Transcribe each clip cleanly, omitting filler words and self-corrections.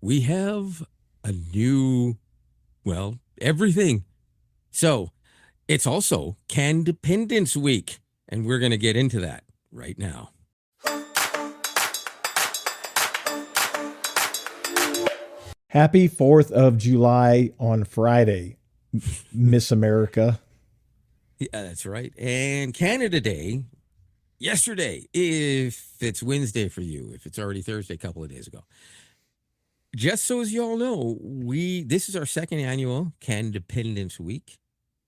we have a new, everything. So it's also CanDependence Week, and we're going to get into that right now. Happy 4th of July on Friday, Miss America. Yeah, that's right. And Canada Day yesterday, if it's Wednesday for you, if it's already Thursday a couple of days ago. Just so as you all know, this is our second annual CanDependence Week,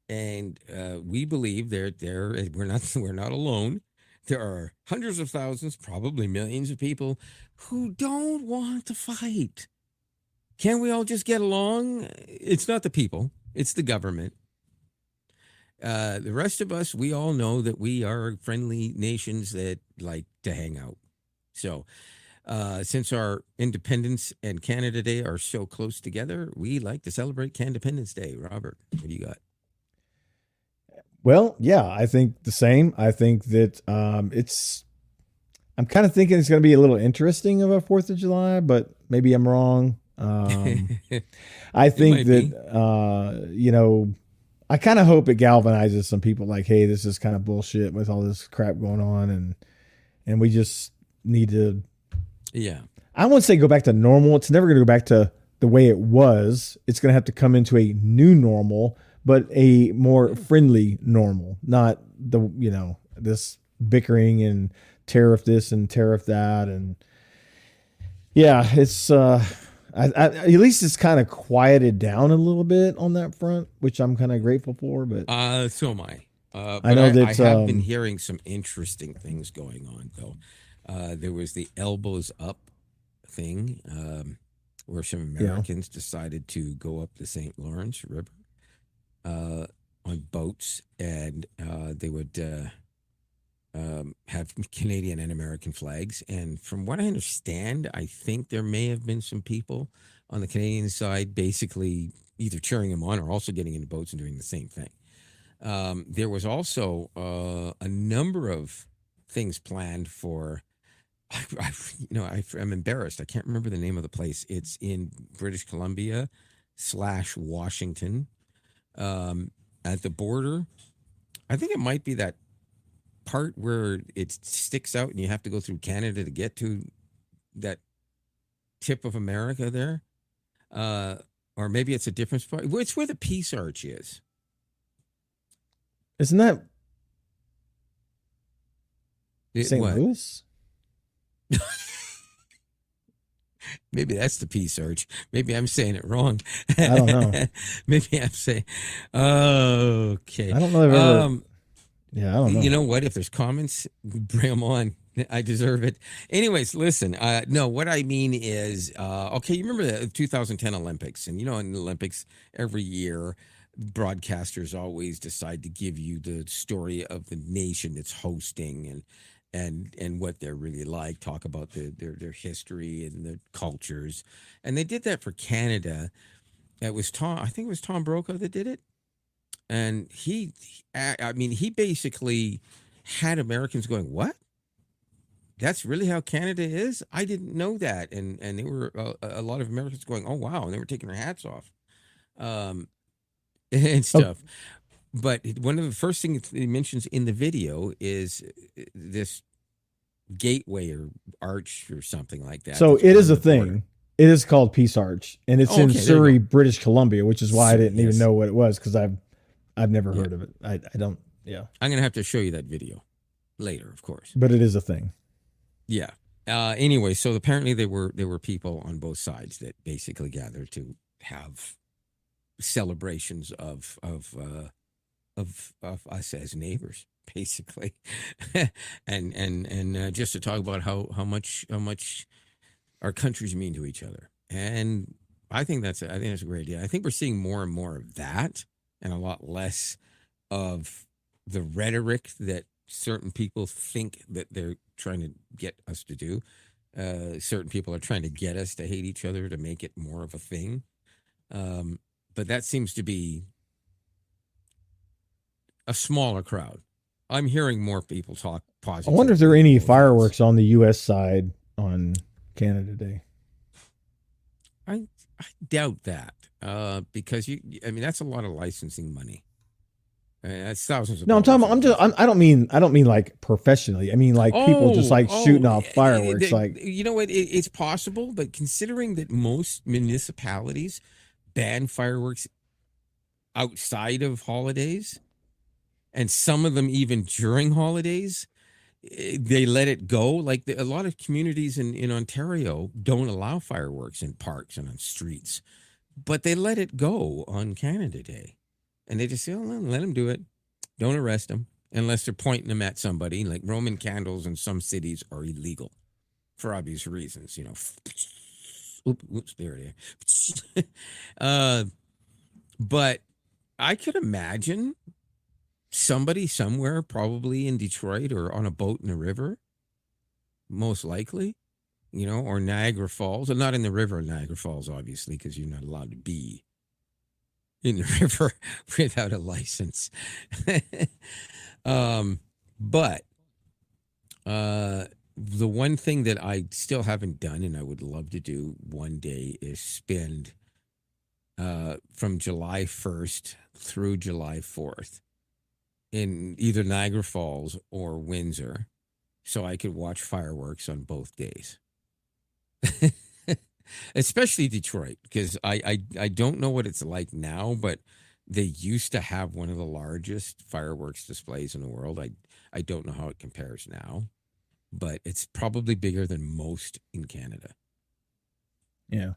and we believe we're not alone. There are hundreds of thousands, probably millions of people who don't want to fight. Can we all just get along? It's not the people, it's the government. The rest of us, we all know that we are friendly nations that like to hang out. So, since our independence and Canada Day are so close together, we like to celebrate CanDependence Day. Robert, what do you got? Well, yeah, I think the same. I think that I'm kind of thinking it's going to be a little interesting of a 4th of July, but maybe I'm wrong. It I think might that, be. I kind of hope it galvanizes some people like, hey, this is kind of bullshit with all this crap going on. And we just need to, Yeah. I won't say go back to normal. It's never going to go back to the way it was. It's going to have to come into a new normal, but a more friendly normal, not this bickering and tariff this and tariff that. And yeah, it's, at least it's kind of quieted down a little bit on that front, which I'm kind of grateful for. But So am I. I But know I that, have been hearing some interesting things going on, though. There was the elbows up thing, where some yeah, Americans decided to go up the St. Lawrence River on boats, and they would have Canadian and American flags. And from what I understand, I think there may have been some people on the Canadian side basically either cheering them on or also getting into boats and doing the same thing. There was also a number of things planned for. I'm embarrassed. I can't remember the name of the place. It's in British Columbia / Washington, at the border. I think it might be that part where it sticks out and you have to go through Canada to get to that tip of America there. Uh, or maybe it's a different spot. It's where the Peace Arch is. isn't that St. What? Louis? Maybe that's the Peace Arch. Maybe I'm saying it wrong. I don't know. Maybe I'm saying, okay. I don't know if I've ever. Yeah, I don't You know. know what? If there's comments, bring them on. I deserve it. Anyways, listen. No, what I mean is, okay. You remember the 2010 Olympics, and in the Olympics every year, broadcasters always decide to give you the story of the nation that's hosting and what they're really like. Talk about their history and their cultures, and they did that for Canada. It was Tom. I think it was Tom Brokaw that did it, and he basically had Americans going, "What? That's really how Canada is? I didn't know that." And they were a lot of Americans going, "Oh wow," and they were taking their hats off, um, and Oh, stuff. But one of the first things he mentions in the video is this gateway or arch or something like that so that's it is on a the border. thing. It is called Peace Arch, and it's Oh, in okay, there you Surrey, go. British Columbia, which is why I So didn't even yes, know what it was because I've never yeah, heard of it. I don't. Yeah, I'm gonna have to show you that video later, of course. but it is a thing. Yeah. Anyway, so apparently there were people on both sides that basically gathered to have celebrations of us as neighbors, basically, and just to talk about how much our countries mean to each other. And I think that's a great idea. I think we're seeing more and more of that, and a lot less of the rhetoric that certain people think that they're trying to get us to do. Certain people are trying to get us to hate each other to make it more of a thing. But that seems to be a smaller crowd. I'm hearing more people talk I wonder if there are positively on any both ends. fireworks on the U.S. side on Canada Day. I I doubt that because I mean that's a lot of licensing money. That's thousands of No, I'm dollars talking. at I'm just. least. I don't mean like professionally. I mean like people just like shooting off fireworks. Like, you know what? It's possible, but considering that most municipalities ban fireworks outside of holidays, and some of them even during holidays, they let it go. Like a lot of communities in Ontario don't allow fireworks in parks and on streets, but they let it go on Canada Day, and they just say, "Oh, well, let them do it. Don't arrest them unless they're pointing them at somebody." Like Roman candles in some cities are illegal for obvious reasons. Oops, there it is. But I could imagine somebody somewhere, probably in Detroit or on a boat in the river, most likely, or Niagara Falls, and not in the river, Niagara Falls, obviously, because you're not allowed to be in the river without a license. But the one thing that I still haven't done and I would love to do one day is spend from July 1st through July 4th in either Niagara Falls or Windsor so I could watch fireworks on both days. Especially Detroit, because I don't know what it's like now, but they used to have one of the largest fireworks displays in the world. I don't know how it compares now, but it's probably bigger than most in Canada. yeah,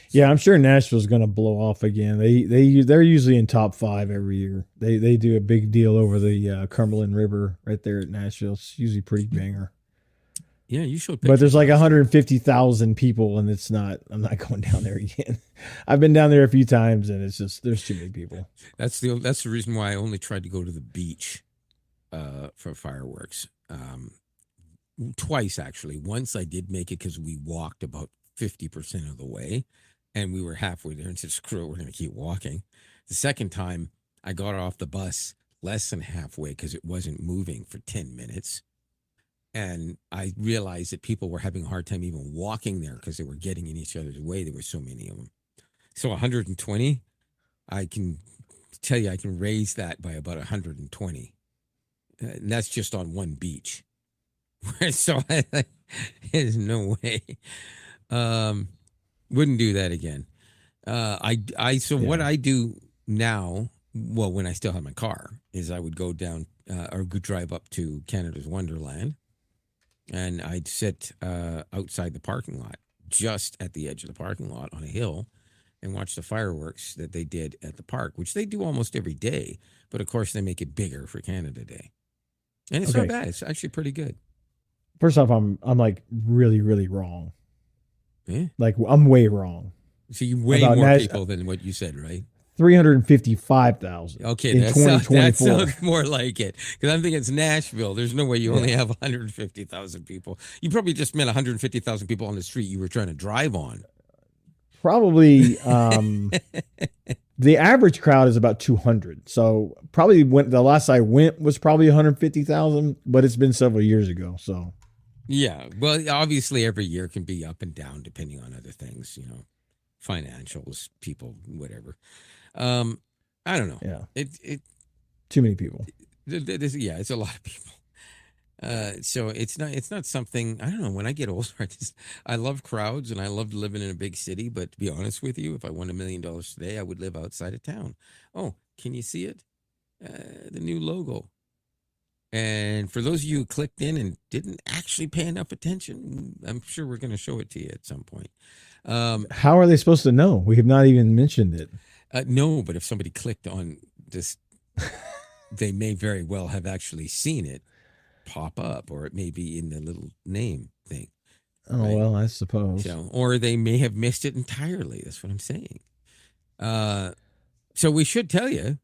yeah. I'm sure Nashville's going to blow off again. They're usually in top 5 every year. They do a big deal over the Cumberland River right there at Nashville. It's usually pretty banger. Yeah, you showed But pictures there's like last year. 150,000 people, and it's not. I'm not going down there again. I've been down there a few times, and it's just there's too many people. That's the reason why I only tried to go to the beach for fireworks. Twice actually. Once I did make it because we walked about 50% of the way, and we were halfway there and said, "Screw it, we're going to keep walking." The second time, I got off the bus less than halfway because it wasn't moving for 10 minutes. And I realized that people were having a hard time even walking there because they were getting in each other's way. There were so many of them. So 120, I can tell you, I can raise that by about 120. And that's just on one beach. So there's no way. Wouldn't do that again. So what Yeah. I do now, well, when I still have my car, is I would go down or go drive up to Canada's Wonderland, and I'd sit outside the parking lot, just at the edge of the parking lot on a hill, and watch the fireworks that they did at the park, which they do almost every day. But of course, they make it bigger for Canada Day, and it's not Okay. bad. It's actually pretty good. First off, I'm like really wrong. Yeah. Like I'm way wrong So you way about more Nash. people than what you said, right? 355,000 Okay, in that 2024. sounds more like it. Because I'm thinking it's Nashville. There's no way you only Yeah. have 150,000 people. You probably just meant 150,000 people on the street you were trying to drive on. Probably the average crowd is about 200. So probably when the last I went was probably 150,000, but it's been several years ago. So Yeah. Well, obviously, every year can be up and down depending on other things, financials, people, whatever. Um, I don't know. yeah, It too many people. yeah, it's a lot of people. So it's not something I don't know. When I get older, I love crowds and I love living in a big city. But to be honest with you, if I won $1 million today, I would live outside of town. Oh, can you see it? The new logo. And for those of you who clicked in and didn't actually pay enough attention, I'm sure we're going to show it to you at some point. How are they supposed to know? We have not even mentioned it. No, but if somebody clicked on this, they may very well have actually seen it pop up, or it may be in the little name thing, Oh, right? well, I suppose. So, or they may have missed it entirely. That's what I'm saying. So we should tell you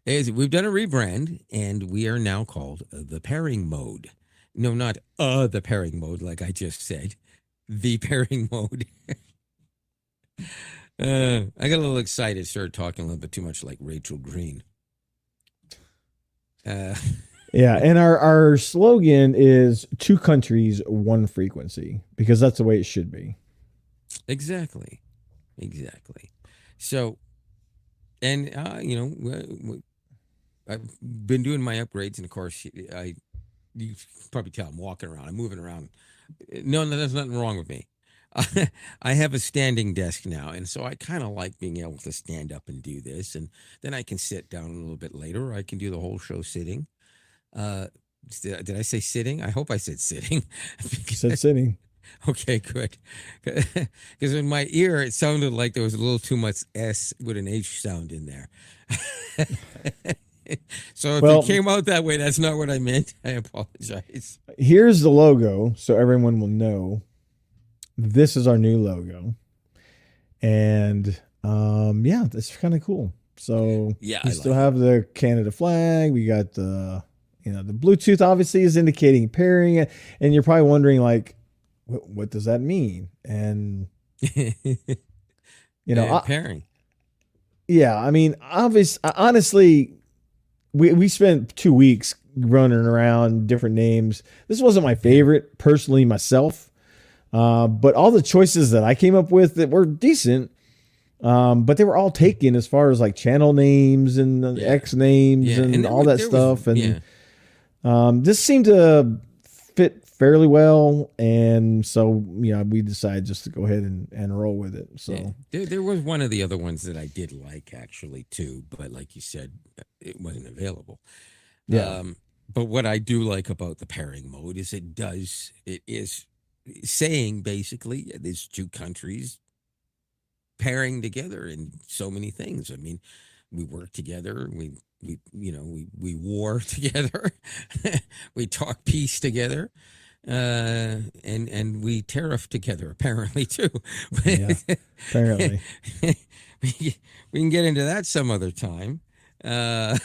is we've done a rebrand and we are now called the pairing mode. No, not the pairing mode, like I just said. The pairing mode. I got a little excited, started talking a little bit too much like Rachel Green. Yeah, and our slogan is 2 countries, 1 frequency, because that's the way it should be. Exactly. Exactly. So, and I've been doing my upgrades, and of course, you can probably tell I'm walking around, I'm moving around. No, there's nothing wrong with me. I have a standing desk now, and so I kind of like being able to stand up and do this, and then I can sit down a little bit later, or I can do the whole show sitting. Uh, did I say sitting? I hope I said sitting. Said sitting. Okay, good. Because in my ear, it sounded like there was a little too much S with an H sound in there. So if it Well, came out that way, that's not what I meant. I apologize. here's the logo, so everyone will know. This is our new logo, and yeah, that's kind of cool. So Yeah, we I still like have the Canada flag. We got the the Bluetooth obviously is indicating pairing, and you're probably wondering like, what does that mean? And it. Pairing. yeah, I mean, honestly, we spent 2 weeks running around different names. This wasn't my favorite personally myself, but all the choices that I came up with that were decent, but they were all taken as far as like channel names and X names and all that stuff. And this seemed to fit fairly well, and so we decided just to go ahead and roll with it. So there was one of the other ones that I did like actually too, but like you said, it wasn't available. yeah, But what I do like about the pairing mode is it is saying basically there's two countries pairing together in so many things. I mean, we work together, we war together, we talk peace together, and we tariff together apparently too. yeah, apparently. we, we can get into that some other time. Yeah.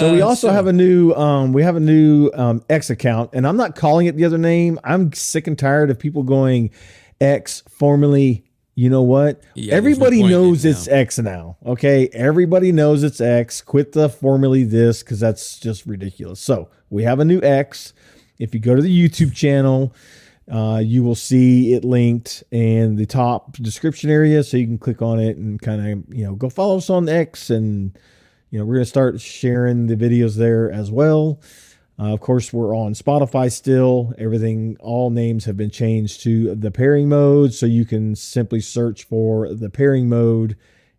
So we also have a new X account, and I'm not calling it the other name. I'm sick and tired of people going X formerly. You know what? Yeah, everybody no knows it's X now. Okay. Everybody knows it's X. Quit the formerly this, because that's just ridiculous. So we have a new X. If you go to the YouTube channel, you will see it linked in the top description area. So you can click on it and kind of, go follow us on X, and we're going to start sharing the videos there as well. Of course, we're on Spotify still. All names have been changed to the pairing mode. So you can simply search for the pairing mode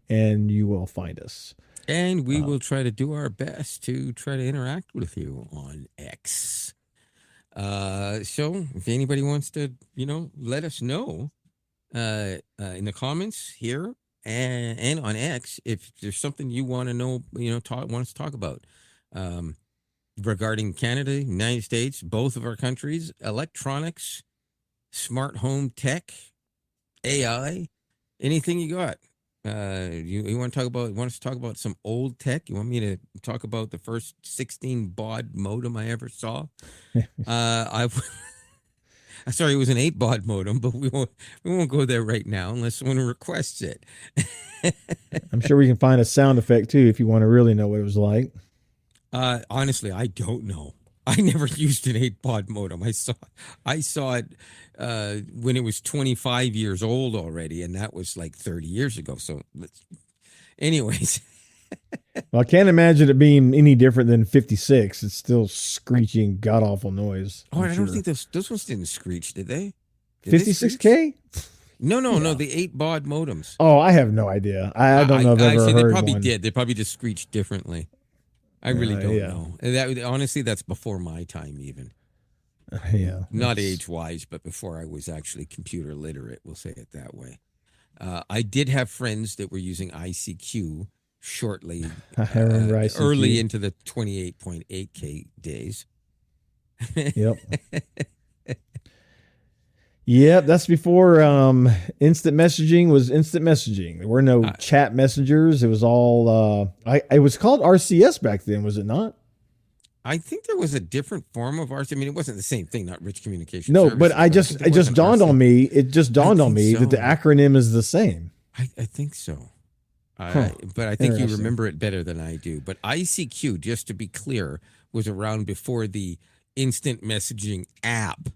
and you will find us. And we will try to do our best to try to interact with you on X. So if anybody wants to, let us know in the comments here and on X, if there's something you want to know, want us to talk about regarding Canada, United States, both of our countries, electronics, smart home tech, AI, anything you got. You want us to talk about some old tech? You want me to talk about the first 16 baud modem I ever saw? Sorry, it was an 8 baud modem, but we won't go there right now unless someone requests it. I'm sure we can find a sound effect too if you want to really know what it was like. Honestly, I don't know. I never used an 8 baud modem. I saw it when it was 25 years old already, and that was like 30 years ago. So, anyways. Well, I can't imagine it being any different than 56. It's still screeching, god awful noise. I don't think those ones didn't screech, did they? 56K? No, the 8 baud modems. Oh, I have no idea. I don't know if I've ever heard they probably one. did. They probably just screeched differently. I really don't know. Honestly, that's before my time even. Yeah. Not age-wise, but before I was actually computer literate, we'll say it that way. I did have friends that were using ICQ shortly, I remember ICQ. early into the 28.8K days. Yep. Yep, that's before instant messaging was instant messaging. There were no chat messengers. It was all it was called RCS back then, was it not? I think there was a different form of RCS. I mean, it wasn't the same thing, not rich communication. No, but it just dawned on me. It just dawned on me that the acronym is the same. I think so. But I think you remember it better than I do. But ICQ, just to be clear, was around before the instant messaging app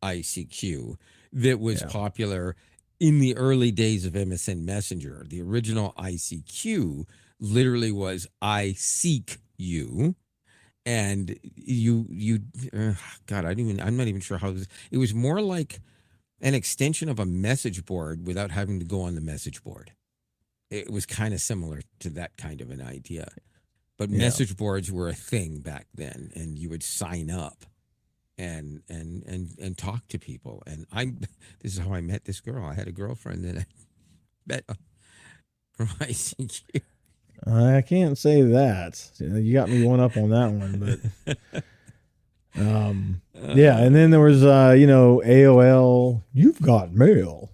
ICQ. that was Yeah. popular in the early days of MSN Messenger. The original ICQ literally was I seek you. And God, I'm not even sure how it was more like an extension of a message board without having to go on the message board. It was kind of similar to that kind of an idea. But Yeah. message boards were a thing back then, and you would sign up and talk to people. And this is how I met this girl. I had a girlfriend that I met from ICQ. I can't say that. You got me one up on that one, but yeah. And then there was AOL. You've got mail.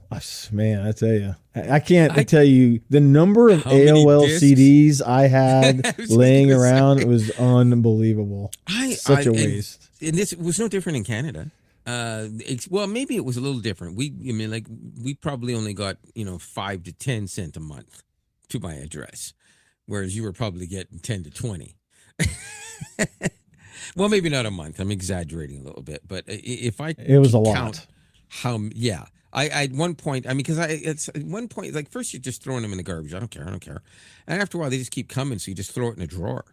Man, I tell you, I can't tell you the number of How many AOL discs? CDs I had I was laying gonna around. say. It was unbelievable. Such a waste. And this was no different in Canada. Well, maybe it was a little different. We probably only got 5 to 10 cents a month to my address, whereas you were probably getting 10 to 20. Well, maybe not a month. I'm exaggerating a little bit, but if I It was a count lot. how, yeah, I at one point, I mean, because it's at one point, like first you're just throwing them in the garbage. I don't care. And after a while, they just keep coming, so you just throw it in a drawer.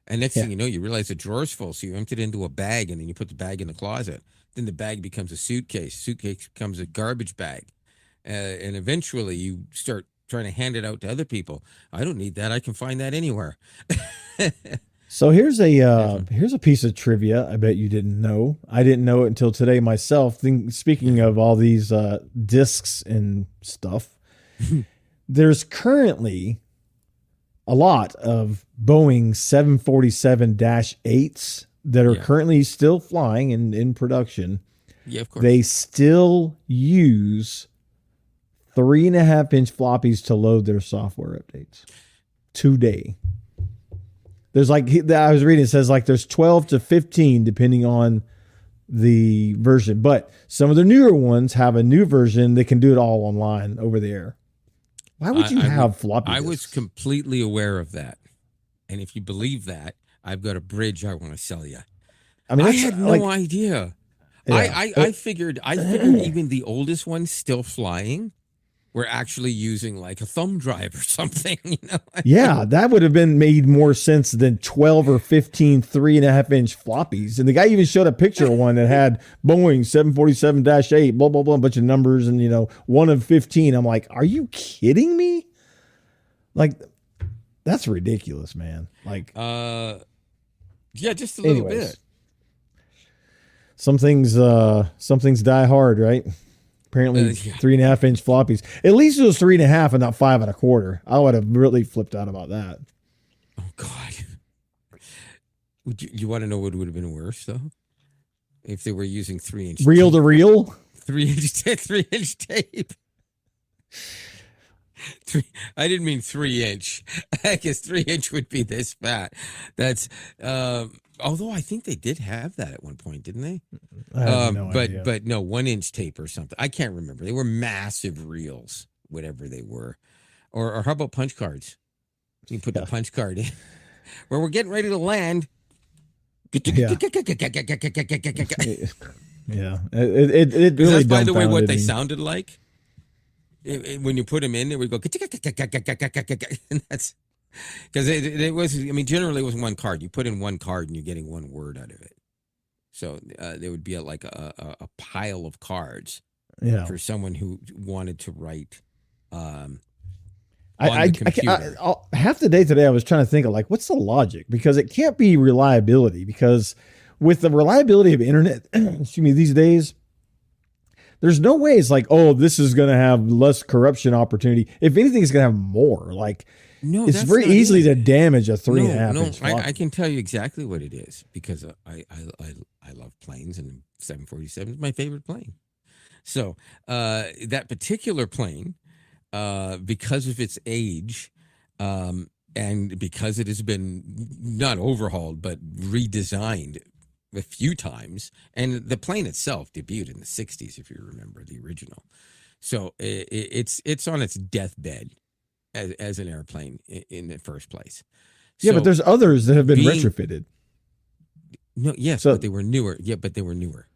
And next Yeah. thing you know, you realize the drawer's full, so you empty it into a bag, and then you put the bag in the closet. Then the bag becomes a suitcase. Suitcase becomes a garbage bag, and eventually you start trying to hand it out to other people. I don't need that. I can find that anywhere. So here's a piece of trivia I bet you didn't know. I didn't know it until today myself. Speaking of all these discs and stuff, there's currently a lot of Boeing 747-8s that are currently still flying and in production. Yeah, of course. They still use 3.5-inch floppies to load their software updates today. There's I was reading, it says there's 12 to 15 depending on the version, but some of the newer ones have a new version that can do it all online over the air. Why would you have floppy disks? I was completely aware of that. And if you believe that, I've got a bridge I want to sell you. I mean, I had no idea. Yeah. I figured even the oldest ones still flying were actually using like a thumb drive or something, Yeah, that would have made more sense than 12 or 15 3.5-inch floppies. And the guy even showed a picture of one that had Boeing 747-8, blah, blah, blah, a bunch of numbers and, 1 of 15. I'm like, are you kidding me? That's ridiculous, man. Yeah, just a little bit. Some things die hard, right? Apparently 3.5-inch floppies. At least it was 3.5 and not 5 1/4. I would have really flipped out about that. Oh God. Would you want to know what would have been worse though? If they were using 3-inch reel to reel? 3-inch tape. I didn't mean 3-inch. I guess 3-inch would be this fat. That's although I think they did have that at one point, didn't they? I have no idea. But no, 1-inch tape or something. I can't remember. They were massive reels, whatever they were. Or how about punch cards? You can put the punch card in. Where we're getting ready to land. Yeah. Yeah. It really That's, by the way, what they me. sounded like. When you put them in, it would go, and that's because it was. I mean, generally it was one card. You put in one card, and you're getting one word out of it. So there would be like a pile of cards for someone who wanted to write. On the computer. Half the day today, I was trying to think of what's the logic, because it can't be reliability, because with the reliability of internet, excuse me, these days. There's no way it's this is going to have less corruption opportunity. If anything, it's going to have more. No, it's very easily to damage a 3.5-inch. No, I can tell you exactly what it is, because I love planes, and 747 is my favorite plane. So that particular plane, because of its age, and because it has been not overhauled but redesigned a few times, and the plane itself debuted in the 60s, if you remember the original. So it's on its deathbed as an airplane in the first place. Yeah, but there's others that have been retrofitted. No, yes, but they were newer. Yeah, but they were newer.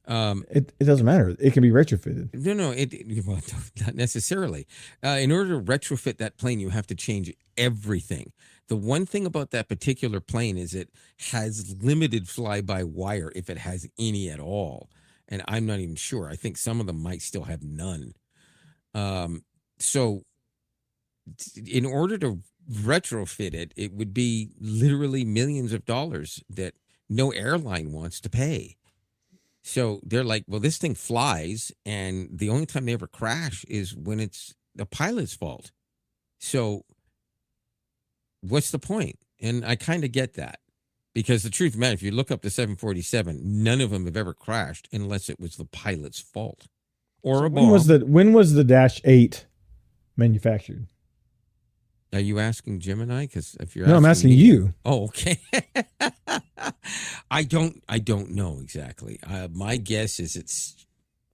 It doesn't matter. It can be retrofitted. No, well, not necessarily. In order to retrofit that plane, you have to change everything. The one thing about that particular plane is it has limited fly-by-wire, if it has any at all. And I'm not even sure. I think some of them might still have none. So in order to retrofit it, it would be literally millions of dollars that no airline wants to pay. So they're like, well, this thing flies, and the only time they ever crash is when it's the pilot's fault. So what's the point? And I kind of get that, because the truth of the matter, if you look up the 747, none of them have ever crashed unless it was the pilot's fault or a bomb. When was the Dash 8 manufactured? Are you asking Gemini? Because if you're I'm asking me, you. Oh, okay. I don't know exactly. My guess is it's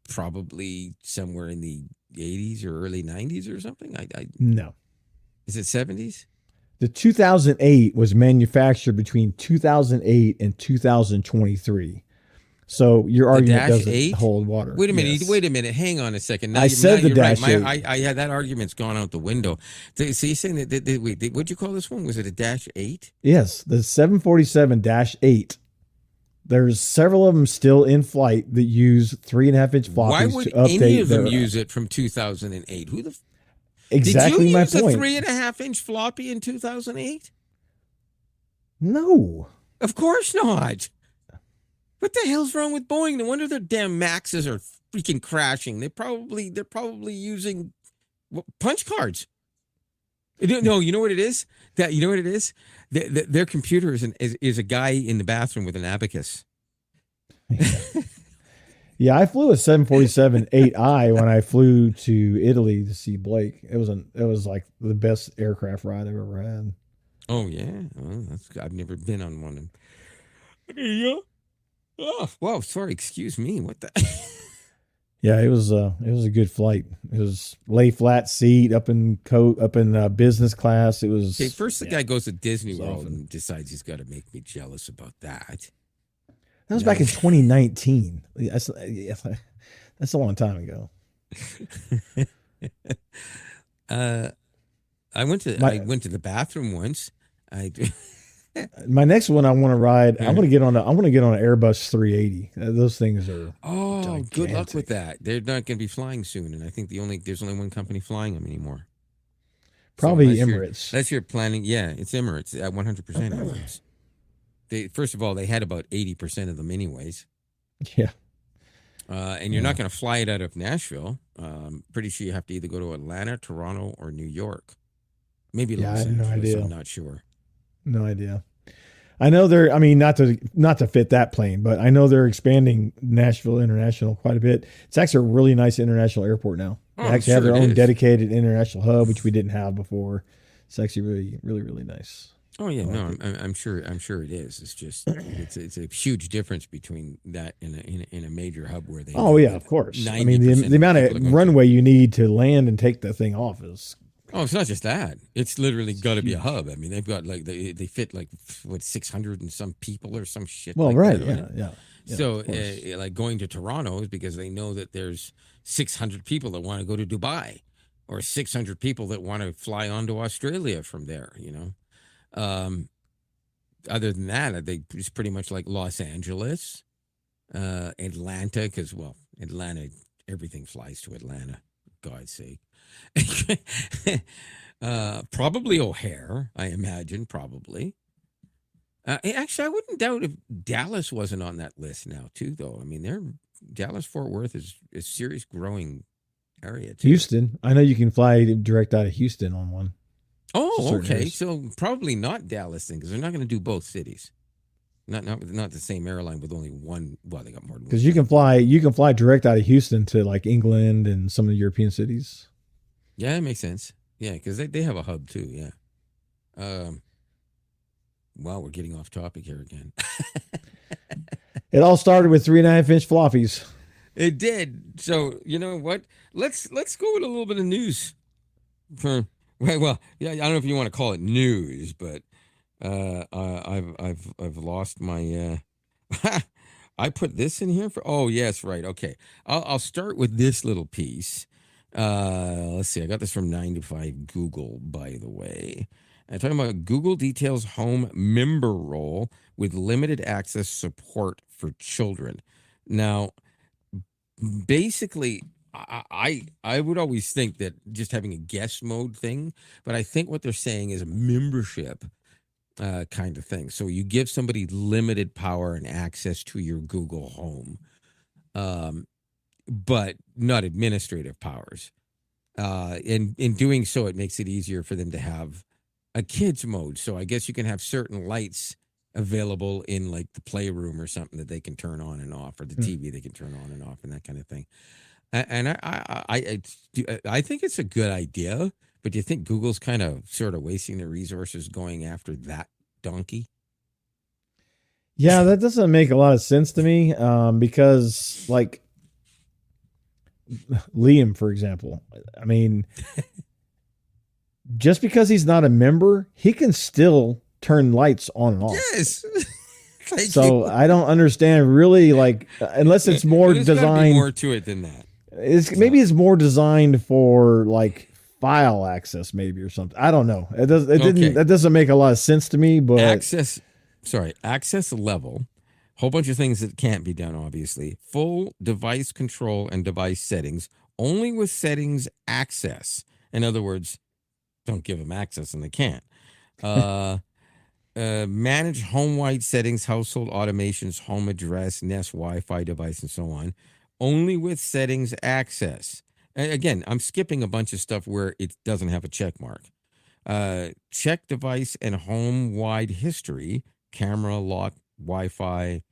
probably somewhere in the 80s or early 90s or something. No. Is it 70s? The 2008 was manufactured between 2008 and 2023. So your argument doesn't 8? hold water. Wait a minute. Yes. Wait a minute. Hang on a second. Now, I said the you're Dash right. 8. That argument's gone out the window. So you're saying that wait, what'd you call this one? Was it a Dash 8? Yes, the 747-8. There's several of them still in flight that use 3.5-inch floppies Why would to update any of them their, use it from 2008? Who the exactly did you my use point. a 3.5-inch floppy in 2008? No. Of course not. What the hell's wrong with Boeing? No wonder their damn Maxes are freaking crashing. They're probably using punch cards. No, you know what it is? You know what it is? Their computer is a guy in the bathroom with an abacus. Yeah, I flew a 747-8i when I flew to Italy to see Blake. It was like the best aircraft ride I've ever had. Oh yeah, well, I've never been on one. Yeah. Oh, whoa, sorry, excuse me. What the? Yeah, it was a good flight. It was lay flat seat up in business class. It was Okay, first the guy goes to Disney World awesome. and decides he's got to make me jealous about that. That was back in 2019. That's a long time ago. I went to the bathroom once. My next one, I want to ride. I want to get on an Airbus 380. Those things are. Oh, gigantic. good luck with that. They're not going to be flying soon, and I think there's only one company flying them anymore. Probably so Emirates. Unless you're planning, yeah, it's Emirates. 100% Emirates. First of all, they had about 80% of them anyways. Yeah. And you're not going to fly it out of Nashville. Pretty sure you have to either go to Atlanta, Toronto, or New York. Maybe Los Angeles. No idea. I'm not sure. No idea. I know they're. I mean, not to fit that plane, but I know they're expanding Nashville International quite a bit. It's actually a really nice international airport now. They actually have their own dedicated international hub, which we didn't have before. It's actually really, really, really nice. Oh yeah, no, I'm sure it is. It's just it's a huge difference between that in a major hub where they. Oh yeah, of course. I mean the amount of runway you need to land and take the thing off is. Oh, it's not just that. It's literally got to be a hub. I mean, they've got like they fit like 600 and some people or some shit. Well, like right, that, yeah. So like going to Toronto is because they know that there's 600 people that want to go to Dubai, or 600 people that want to fly on to Australia from there. Other than that, it's pretty much like Los Angeles, Atlanta, because Atlanta, everything flies to Atlanta. God's sake. Probably O'Hare, I imagine. Probably. Actually, I wouldn't doubt if Dallas wasn't on that list now too. Though I mean, Dallas Fort Worth is a serious growing area too. Houston, I know you can fly direct out of Houston on one. Oh, okay. So probably not Dallas then, because they're not going to do both cities. Not the same airline with only one. Well, they got more than one. Because you can fly direct out of Houston to like England and some of the European cities. Yeah, it makes sense. Yeah, because they have a hub too. Yeah. Wow, we're getting off topic here again. It all started with 3.5-inch floppies. It did. So you know what? Let's go with a little bit of news. Well, yeah, I don't know if you want to call it news, but I've lost my I put this in here for. Oh yes, right. Okay, I'll start with this little piece. Let's see. I got this from 9 to 5 Google, by the way. I'm talking about Google details home member role with limited access support for children. Now, basically, I would always think that just having a guest mode thing, but I think what they're saying is a membership kind of thing. So you give somebody limited power and access to your Google Home, um, but not administrative powers. And in doing so, it makes it easier for them to have a kids mode. So I guess you can have certain lights available in like the playroom or something that they can turn on and off, or the Hmm. TV they can turn on and off, and that kind of thing. And I think it's a good idea, but do you think Google's kind of sort of wasting their resources going after that donkey? Yeah, that doesn't make a lot of sense to me, because like Liam, for example, I mean, just because he's not a member, he can still turn lights on and off. Yes. Thank So you. I don't understand really, like, unless it's more There's got to be designed. more to it than that. It's So, maybe it's more designed for like file access, maybe, or something. I don't know. It does. It didn't. okay. That doesn't make a lot of sense to me. But Access level, whole bunch of things that can't be done, obviously. Full device control and device settings, only with settings access. In other words, don't give them access and they can't. Uh, manage home-wide settings, household automations, home address, Nest Wi-Fi device, and so on. Only with settings access. Again, I'm skipping a bunch of stuff where it doesn't have a check mark. Check device and home-wide history, camera, lock, Wi-Fi,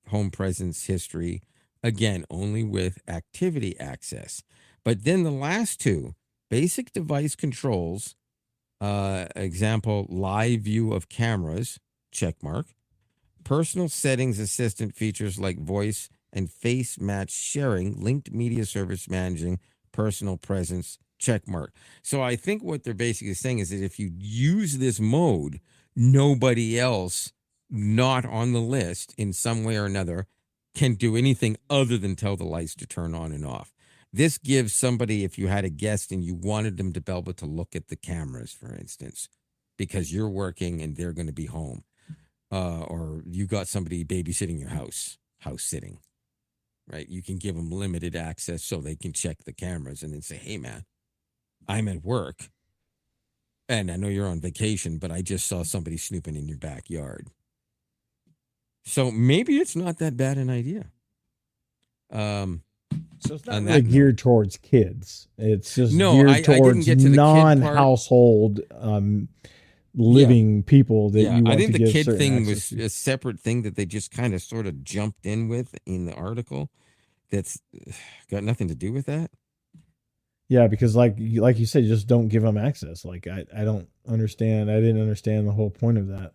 home presence history. Again, only with activity access. But then the last two, basic device controls, example, live view of cameras, check mark. Personal settings assistant features like voice and face match sharing, linked media service managing, personal presence, check mark. So I think what they're basically saying is that if you use this mode, nobody else not on the list in some way or another can do anything other than tell the lights to turn on and off. This gives somebody, if you had a guest and you wanted them to be able to look at the cameras, for instance, because you're working and they're going to be home, or you got somebody babysitting your house sitting, right? You can give them limited access so they can check the cameras and then say, hey, man, I'm at work and I know you're on vacation, but I just saw somebody snooping in your backyard. So maybe it's not that bad an idea. so it's not On really that note, geared towards kids. It's just no, geared I didn't towards get to the kid part. non-household Yeah, living people that yeah. you I want think to the give kid certain thing access was to. a separate thing that they just kind of sort of jumped in with in the article. That's got nothing to do with that. Yeah, because like you said, you just don't give them access. Like I don't understand. I didn't understand the whole point of that.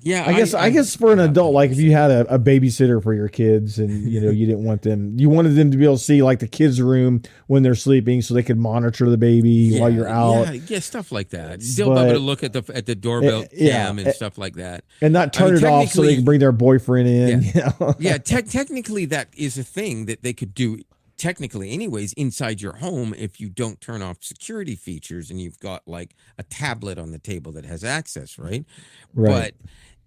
Yeah, I guess for an have to adult, do like the if you same. had a babysitter for your kids and you didn't want them, you wanted them to be able to see like the kids' room when they're sleeping, so they could monitor the baby while Yeah, you're out. yeah, stuff like that. Still be able to But look at the doorbell yeah, cam and stuff like that. and not I mean, turn it off so they can technically, bring their boyfriend in. yeah, You know, yeah. Technically, that is a thing that they could do. Technically, anyways, inside your home, if you don't turn off security features and you've got like a tablet on the table that has access, right? right?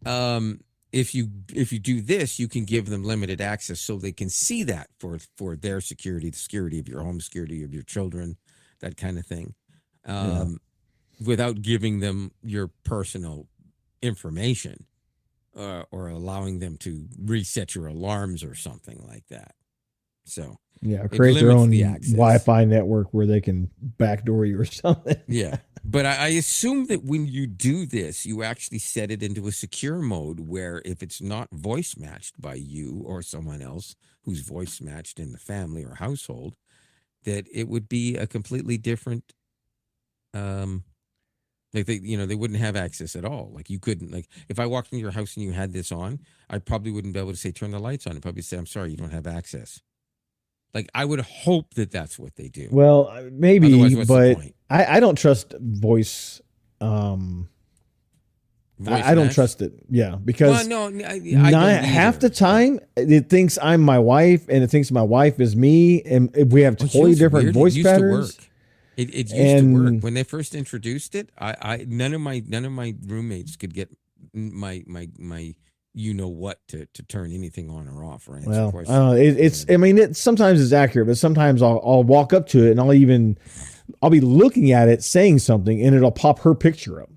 But um, if you do this, you can give them limited access so they can see that for their security, the security of your home, security of your children, that kind of thing, Yeah, um, without giving them your personal information, or allowing them to reset your alarms or something like that. So yeah. it Create their limits the own access. Wi-Fi network where they can backdoor you or something. Yeah. But I assume that when you do this, you actually set it into a secure mode where if it's not voice matched by you or someone else who's voice matched in the family or household, that it would be a completely different, um like they wouldn't have access at all. Like you couldn't, like if I walked into your house and you had this on, I probably wouldn't be able to say turn the lights on. I'd probably say, I'm sorry, you don't have access. Like I would hope that that's what they do. Well, maybe, Otherwise, what's the but point? I don't trust voice um Voice I don't match. trust it. Yeah, Well, because no, I not don't half the either. But time it thinks I'm my wife and it thinks my wife is me, and we have well, you know totally what's different weird? It voice used to patterns. work. It used to work And when they first introduced it. None of my roommates could get my you know what to turn anything on or off or answer well, questions or it's whatever. I mean it sometimes it's accurate, but sometimes I'll walk up to it and I'll be looking at it saying something and it'll pop her picture up,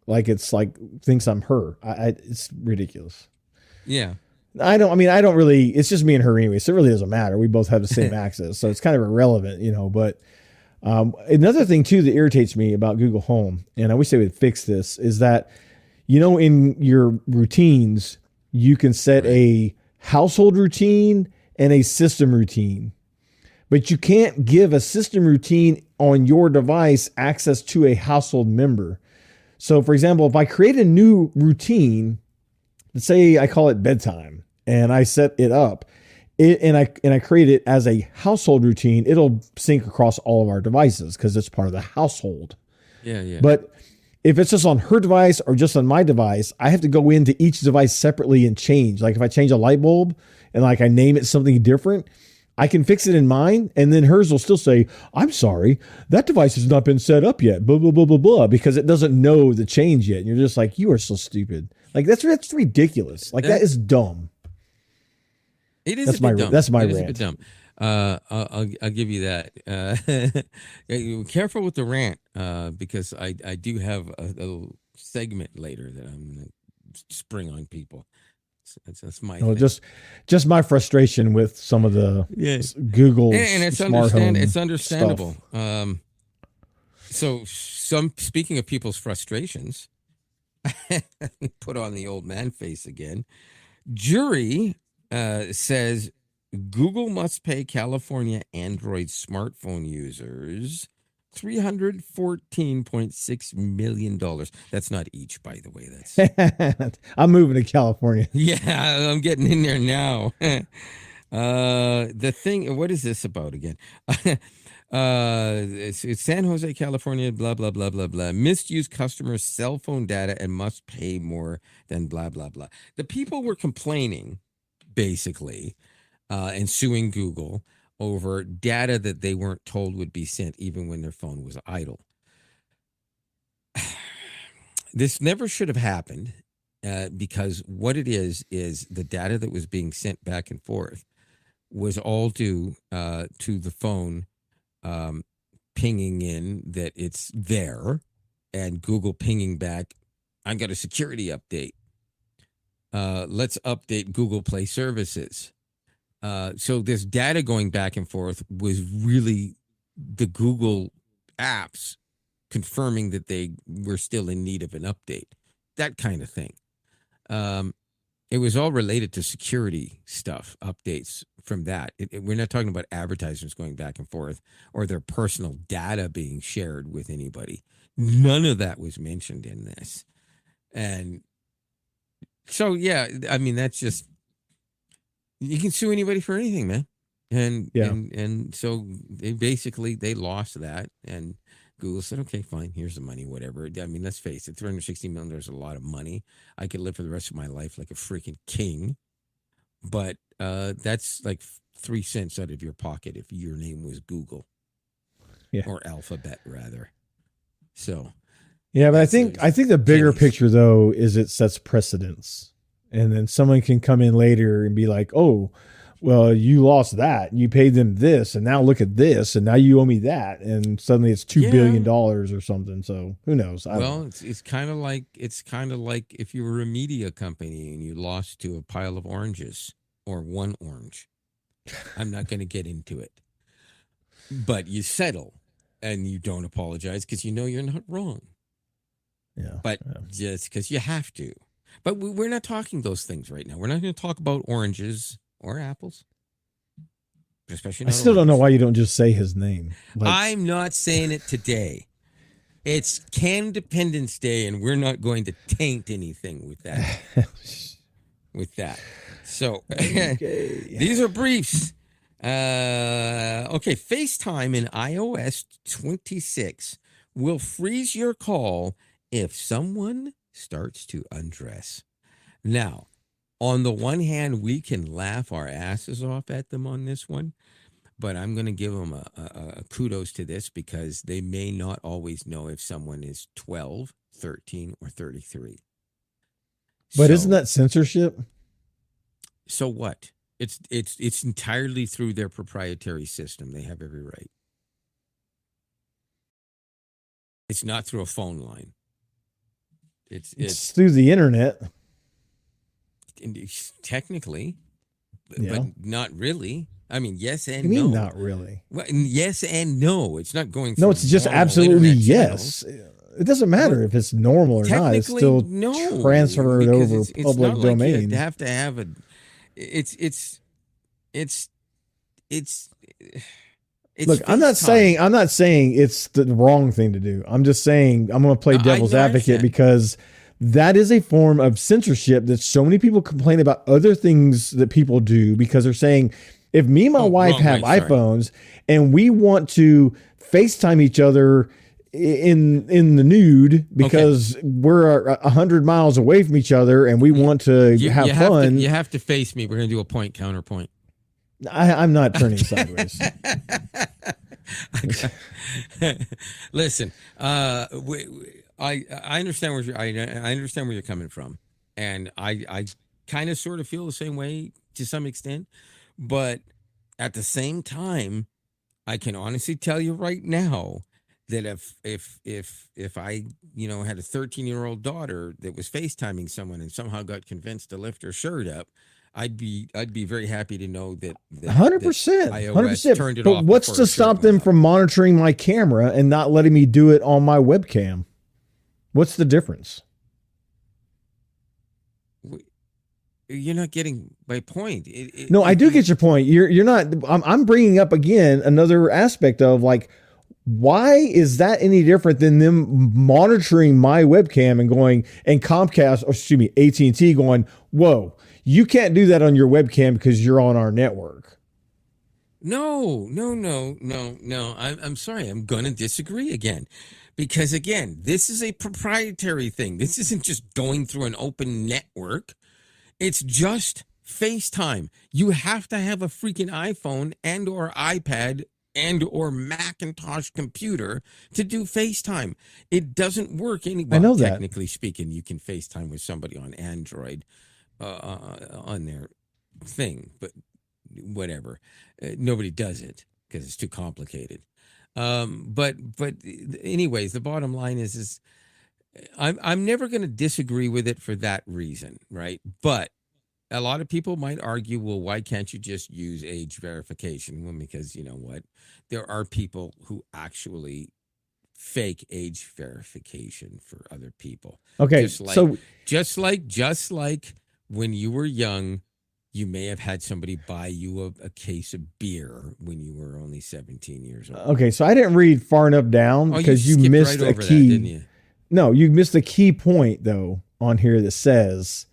like it's like thinks I'm her. It's ridiculous. Yeah. I don't really, it's just me and her anyway, so it really doesn't matter. We both have the same access, so it's kind of irrelevant, but another thing too that irritates me about Google Home, and I wish they would fix this, is that in your routines you can set Right. a household routine and a system routine, but you can't give a system routine on your device access to a household member. So, for example, if I create a new routine, let's say I call it bedtime, and I set it up, and I create it as a household routine, it'll sync across all of our devices because it's part of the household. Yeah. Yeah. But if it's just on her device or just on my device, I have to go into each device separately and change. Like if I change a light bulb and like I name it something different, I can fix it in mine, and then hers will still say, "I'm sorry, that device has not been set up yet." Blah blah blah blah blah, because it doesn't know the change yet. And you're just like, you are so stupid. Like that's ridiculous. Like that That is dumb. it is a bit dumb. That's my It is a bit rant. dumb. I'll give you that. Careful with the rant, because I do have a little segment later that I'm gonna spring on people. That's my No, thing. just my frustration with some of the Yeah. Google And it's smart home understandable. stuff. So speaking of people's frustrations, put on the old man face again. Jury says Google must pay California Android smartphone users $314.6 million. That's not each, by the way. That's I'm moving to California. yeah, I'm getting in there now. The thing, what is this about again? It's San Jose, California, blah, blah, blah, blah, blah. Misuse customers' cell phone data and must pay more than blah, blah, blah. The people were complaining, basically, and suing Google over data that they weren't told would be sent, even when their phone was idle. This never should have happened, because what it is the data that was being sent back and forth was all due to the phone pinging in that it's there, and Google pinging back, I got a security update. Let's update Google Play services. So this data going back and forth was really the Google apps confirming that they were still in need of an update, that kind of thing. It was all related to security stuff, updates from that. We're not talking about advertisements going back and forth or their personal data being shared with anybody. None of that was mentioned in this. And so, yeah, I mean, that's just, you can sue anybody for anything, man. And Yeah. and so they lost that, and Google said, okay, fine, here's the money, whatever. I mean, let's face it, $360 million is a lot of money. I could live for the rest of my life like a freaking king, but that's like 3 cents out of your pocket if your name was Google, Yeah. or Alphabet rather. So Yeah, but that's I think the bigger pennies. picture though is it sets precedence. And then someone can come in later and be like, "Oh, well, you lost that. You paid them this, and now look at this, and now you owe me that." And suddenly it's $2 billion Yeah. or something. So who knows? I don't Well, know. it's kind of like if you were a media company and you lost to a pile of oranges or one orange. I'm not going to get into it, but you settle and you don't apologize because you know you're not wrong, Yeah. but Yeah. just because you have to. But we're not talking those things right now. We're not going to talk about oranges or apples, especially I not still don't know oranges. why you don't just say his name. Like, I'm not saying it today. It's CanDependence Day, and we're not going to taint anything with that. With that. So okay. these are briefs. Okay, FaceTime in iOS 26 will freeze your call if someone starts to undress. Now, on the one hand, we can laugh our asses off at them on this one, but I'm going to give them a kudos to this because they may not always know if someone is 12, 13, or 33. But isn't that censorship? So what? It's entirely through their proprietary system. They have every right. It's not through a phone line. It's through the internet. Technically, Yeah. but not really. I mean, yes and You mean no. not really? Well, yes and no. It's not going. No, it's just normal absolutely internet yes. channels. It doesn't matter if it's normal or not. It's Technically, still no, transferred because over it's public not domain. Like you have to have a. It's. Look, I'm not saying it's the wrong thing to do. I'm just saying I'm going to play devil's advocate because that is a form of censorship that so many people complain about other things that people do because they're saying if me and my wife have iPhones and we want to FaceTime each other in the nude because we're 100 miles away from each other and we want to have fun. You have to face me. We're going to do a point counterpoint. I'm not turning sideways. Listen, I understand where I understand where you're coming from, and I kind of sort of feel the same way to some extent, but at the same time, I can honestly tell you right now that if I had a 13-year-old daughter that was FaceTiming someone and somehow got convinced to lift her shirt up, I'd be very happy to know that 100%, iOS 100%. turned it but off. What's to stop them from monitoring my camera and not letting me do it on my webcam? What's the difference? You're not getting my point. No, I do get your point. You're not. I'm bringing up again another aspect of like, why is that any different than them monitoring my webcam and going and Comcast, or excuse me, AT&T going, whoa, you can't do that on your webcam because you're on our network. No. I'm sorry. I'm going to disagree again. Because again, this is a proprietary thing. This isn't just going through an open network. It's just FaceTime. You have to have a freaking iPhone and or iPad and or Macintosh computer to do FaceTime. It doesn't work anyway. I know that. Technically speaking, you can FaceTime with somebody on Android on their thing, but whatever. Nobody does it because it's too complicated. But anyways, the bottom line is I'm never going to disagree with it for that reason, right? But a lot of people might argue, well, why can't you just use age verification? Well, because you know what? There are people who actually fake age verification for other people. Okay, just like when you were young, you may have had somebody buy you a case of beer when you were only 17 years old. Okay, so I didn't read far enough down because you missed a key. Didn't you? No, you missed a key point though on here that says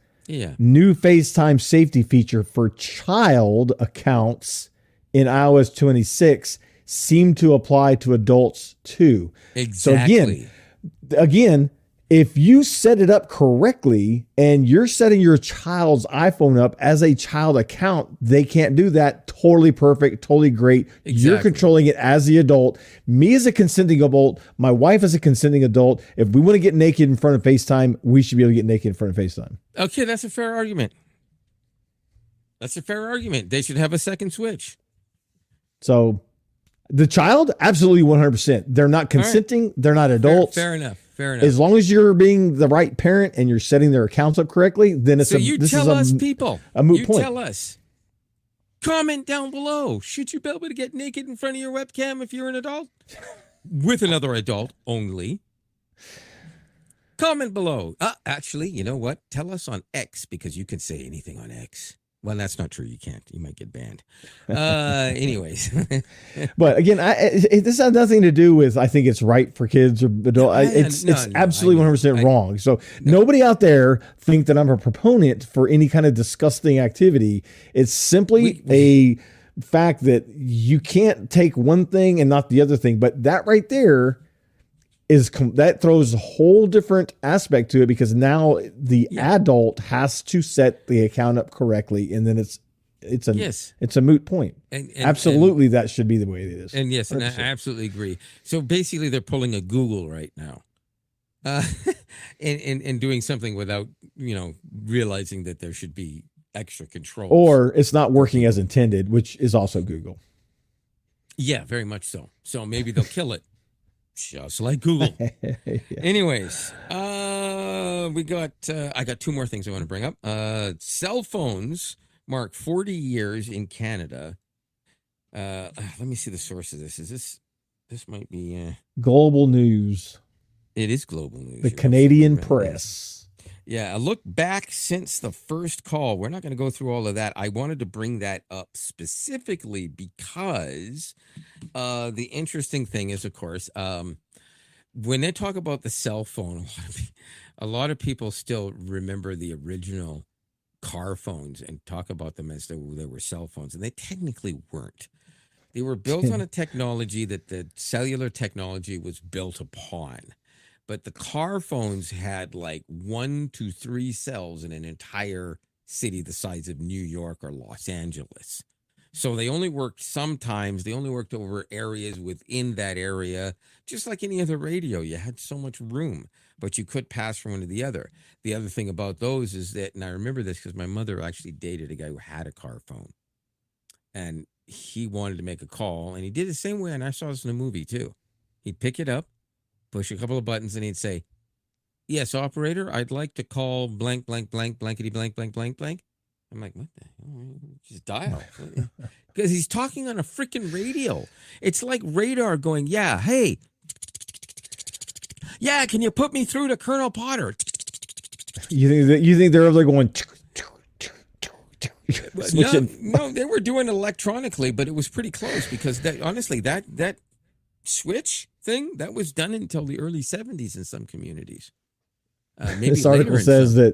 new FaceTime safety feature for child accounts in iOS 26 seem to apply to adults too. Exactly. So again, if you set it up correctly and you're setting your child's iPhone up as a child account, they can't do that. Totally perfect, totally great. Exactly. You're controlling it as the adult. Me as a consenting adult, my wife as a consenting adult. If we want to get naked in front of FaceTime, we should be able to get naked in front of FaceTime. Okay, that's a fair argument. They should have a second switch. So the child, absolutely 100%. They're not consenting. Right. They're not adults. Fair enough. As long as you're being the right parent and you're setting their accounts up correctly, then it's a moot point. Tell us. Comment down below. Should you be able to get naked in front of your webcam if you're an adult? With another adult only. Comment below. Actually, you know what? Tell us on X because you can say anything on X. Well, that's not true. You can't. You might get banned. Anyways. But again, this has nothing to do with I think it's right for kids or adults. It's absolutely 100% wrong. So nobody out there think that I'm a proponent for any kind of disgusting activity. It's simply a fact that you can't take one thing and not the other thing. But that right there that throws a whole different aspect to it, because now the adult has to set the account up correctly, and then it's a moot point. And Absolutely, that should be the way it is. And yes, and I 100%. absolutely agree. So basically, they're pulling a Google right now, and doing something without realizing that there should be extra controls. Or it's not working as intended, which is also Google. Yeah, very much so. So maybe they'll kill it, just like Google. Yeah. Anyways, we got. I got two more things I want to bring up. Cell phones mark 40 years in Canada. Let me see the source of this. This might be Global news. It is global news. The Canadian Press. Yeah, a look back since the first call. We're not going to go through all of that. I wanted to bring that up specifically because the interesting thing is, of course, when they talk about the cell phone, a lot of people still remember the original car phones and talk about them as though they were cell phones, and they technically weren't. They were built on a technology that the cellular technology was built upon. But the car phones had like 1 to 3 cells in an entire city the size of New York or Los Angeles. So they only worked sometimes. They only worked over areas within that area. Just like any other radio, you had so much room, but you could pass from one to the other. The other thing about those is that, and I remember this because my mother actually dated a guy who had a car phone. And he wanted to make a call, and he did the same way, and I saw this in a movie too. He'd pick it up, push a couple of buttons, and he'd say, "Yes, operator, I'd like to call blank, blank, blank, blankety, blank, blank, blank, blank." I'm like, what the hell? Just dial. Because he's talking on a freaking radio. It's like radar going, yeah, hey, yeah, can you put me through to Colonel Potter? You think they're over there going... No, they were doing it electronically, but it was pretty close because honestly, that switch thing, that was done until the early 70s in some communities. Maybe this article says some.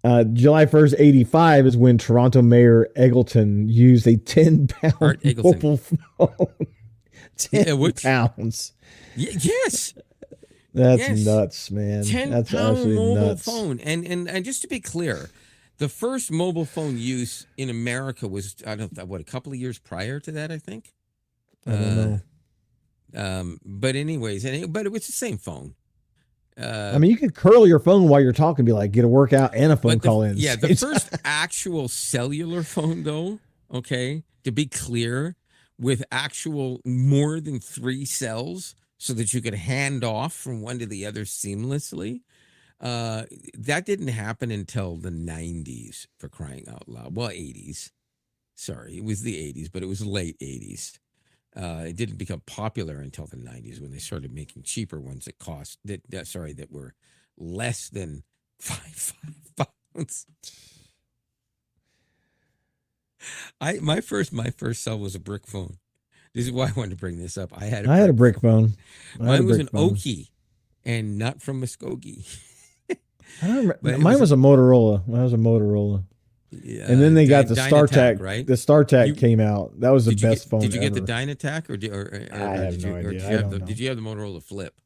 that July 1st, 85 is when Toronto Mayor Eggleton used a 10-pound mobile phone. 10 pounds. Yes. That's nuts, man. 10-pound mobile phone. And just to be clear, the first mobile phone use in America was, I don't know, a couple of years prior to that, I think. I don't know. But anyways, but it was the same phone. I mean, you could curl your phone while you're talking, be like, get a workout and a phone call in. Yeah, the first actual cellular phone, though, okay, to be clear, with actual more than 3 cells so that you could hand off from one to the other seamlessly. That didn't happen until the 90s, for crying out loud. Well, 80s. Sorry, it was the 80s, but it was late 80s. It didn't become popular until the 90s when they started making cheaper ones that were less than 5 pounds. My first cell was a brick phone. This is why I wanted to bring this up. I had a brick phone. Mine was an Oki and not from Muskogee. Mine was a Motorola. Yeah, and then they got the StarTAC, right? The StarTAC came out. That was the best phone. Did you ever. get the Dynatac I have no idea. Did you have the Motorola Flip?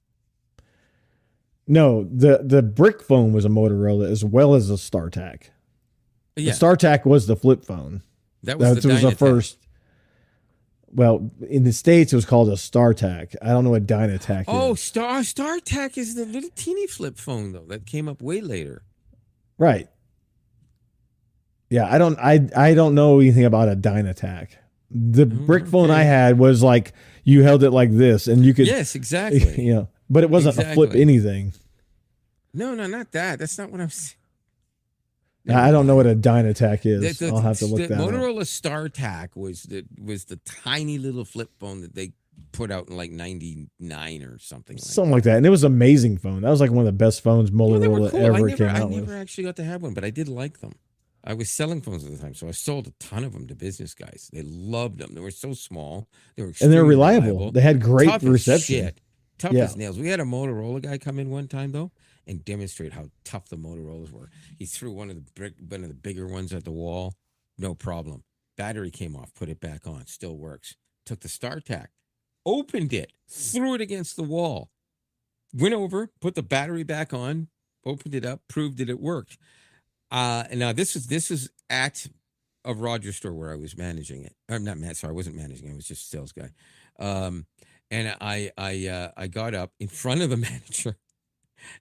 No, the brick phone was a Motorola as well as a StarTAC. Yeah. The StarTAC was the flip phone. That was the first. Well, in the States, it was called a StarTAC. I don't know what Dynatac is. Oh, StarTAC is the little teeny flip phone, though, that came up way later. Right. Yeah, I don't know anything about a Dynatac. The brick phone I had was like you held it like this, and you could. Yes, exactly. You know, but it wasn't a flip anything. No, not that. That's not what I'm saying. I don't know what a Dynatac is. I'll have to look that up. Motorola StarTAC was the tiny little flip phone that they put out in like 99 or something. Something like that. And it was an amazing phone. That was like one of the best phones Motorola ever came out with. I never actually got to have one, but I did like them. I was selling phones at the time, so I sold a ton of them to business guys. They loved them. They were so small. They were reliable. They had great reception. Tough as nails. We had a Motorola guy come in one time, though, and demonstrate how tough the Motorola's were. He threw one of the bigger ones at the wall. No problem. Battery came off. Put it back on. Still works. Took the StarTAC. Opened it. Threw it against the wall. Went over, put the battery back on, opened it up, proved that it worked. And now this was at a Rogers store where I was managing it. I'm not man, sorry, I wasn't managing. I was just a sales guy. Um, and I got up in front of the manager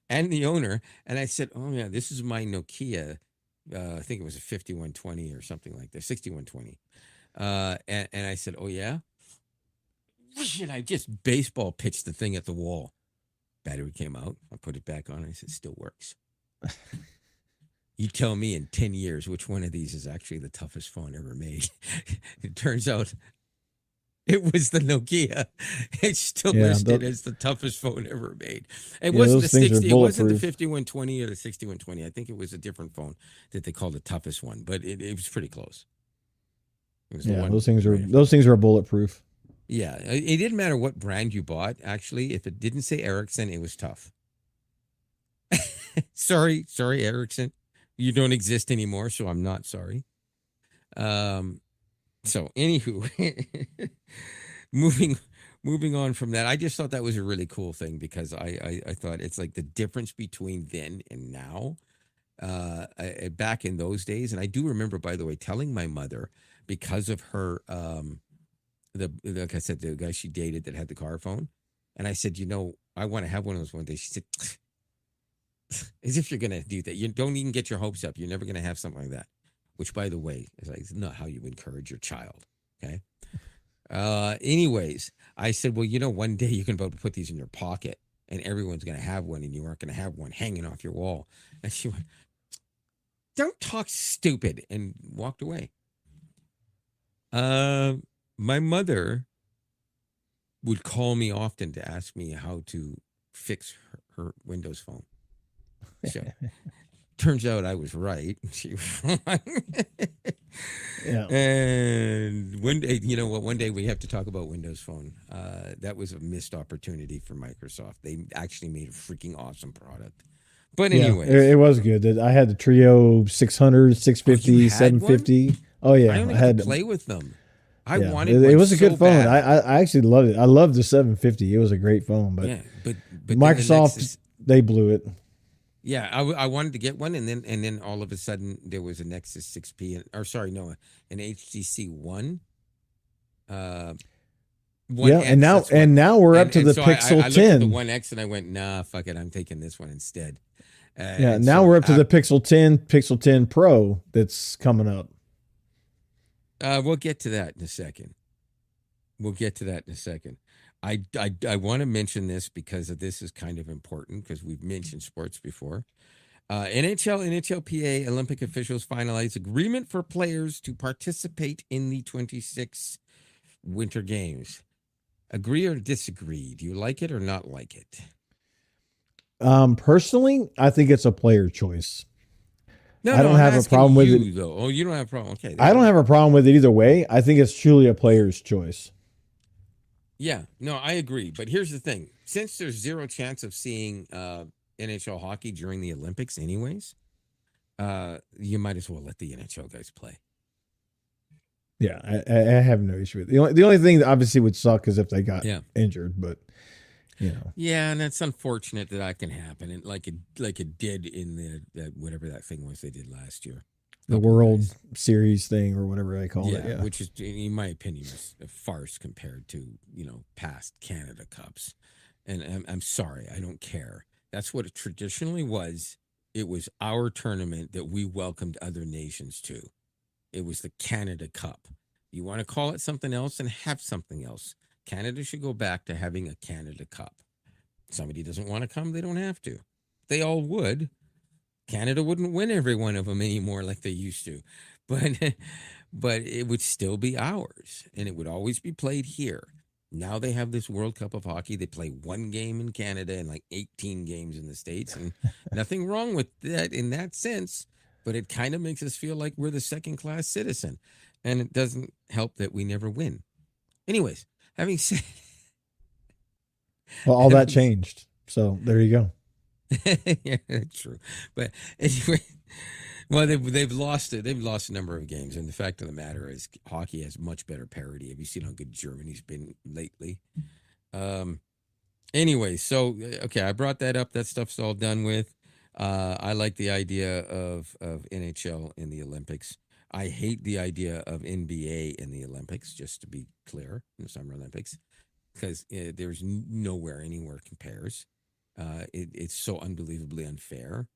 and the owner, and I said, "Oh yeah, this is my Nokia. I think it was a 5120 or something like that, 6120." And I said, "Oh yeah," and I just baseball pitched the thing at the wall. Battery came out. I put it back on. And I said, "Still works." You tell me in 10 years which one of these is actually the toughest phone ever made. It turns out it was the Nokia. It's still Yeah, listed as the toughest phone ever made. It yeah, wasn't those the things are 60, it wasn't the bulletproof. 5120 or the 6120. I think it was a different phone that they called the toughest one, but it was pretty close. It was the Yeah, one right in front. those things are bulletproof. Yeah, it didn't matter what brand you bought, actually. If it didn't say Ericsson, it was tough. Sorry, Ericsson. You don't exist anymore, so I'm not sorry. So anywho, moving moving on from that, I just thought that was a really cool thing because I thought it's like the difference between then and now. Back in those days, and I do remember, by the way, telling my mother because of her like I said, the guy she dated that had the car phone, and I said, I want to have one of those one day. She said, as if you're gonna do that. You don't even get your hopes up. You're never gonna have something like that. Which, by the way, is like not how you encourage your child. Okay. Anyways, I said, well, one day you're gonna be able to put these in your pocket, and everyone's gonna have one, and you aren't gonna have one hanging off your wall. And she went, "Don't talk stupid," and walked away. My mother would call me often to ask me how to fix her Windows phone. So turns out I was right. She was wrong. Yeah. And one day, you know what? One day we have to talk about Windows Phone. That was a missed opportunity for Microsoft. They actually made a freaking awesome product. But Yeah, anyways, it was good. I had the Trio 600, 650, you had 750. Oh yeah, I only I got had. to play with them. I Yeah, wanted it one was a so good phone. bad. I actually loved it. I loved the 750. It was a great phone, but Yeah, but then the Microsoft Nexus, they blew it. yeah, I wanted to get one, and then all of a sudden there was a Nexus 6P, or sorry, no, an HTC One, One Yeah, X. That's what. and now we're up to And the so Pixel I looked at the 10. One X and I went, nah, fuck it, I'm taking this one instead. Yeah, And now so we're up to the Pixel 10, Pixel 10 Pro that's coming up. we'll get to that in a second. We'll get to that in a second. I want to mention this because this is kind of important because we've mentioned sports before. NHL, NHLPA, Olympic officials finalize agreement for players to participate in the 26 Winter Games. Agree or disagree? Do you like it or not like it? Personally, I think it's a player choice. No, I don't I'm have a asking problem with you, it. though. Oh, you don't have a problem. Okay. I don't have a problem with it either way. I think it's truly a player's choice. Yeah, no, I agree. But here's the thing. Since there's zero chance of seeing NHL hockey during the Olympics anyways, you might as well let the NHL guys play. Yeah, I have no issue with it. The only thing that obviously would suck is if they got Yeah. injured, but Yeah, and that's unfortunate that can happen, and like it did in the whatever that thing was they did last year, the World Series thing or whatever they call it. Yeah, which is, in my opinion, was a farce compared to past Canada Cups. And I'm sorry, I don't care. That's what it traditionally was. It was our tournament that we welcomed other nations to. It was the Canada Cup. You want to call it something else and have something else. Canada should go back to having a Canada Cup. Somebody doesn't want to come, they don't have to. They all would. Canada wouldn't win every one of them anymore like they used to. But it would still be ours, and it would always be played here. Now they have this World Cup of hockey. They play one game in Canada and like 18 games in the States, and nothing wrong with that in that sense, but it kind of makes us feel like we're the second-class citizen, and it doesn't help that we never win. Anyways, having said, well, all that changed. So there you go. yeah, that's true. But anyway, well, they've lost it. They've lost a number of games, and the fact of the matter is, hockey has much better parity. Have you seen how good Germany's been lately? Anyway, so okay, I brought that up. That stuff's all done with. I like the idea of NHL in the Olympics. I hate the idea of NBA in the Olympics. Just to be clear, in the Summer Olympics, because there's nowhere anywhere compares. It's so unbelievably unfair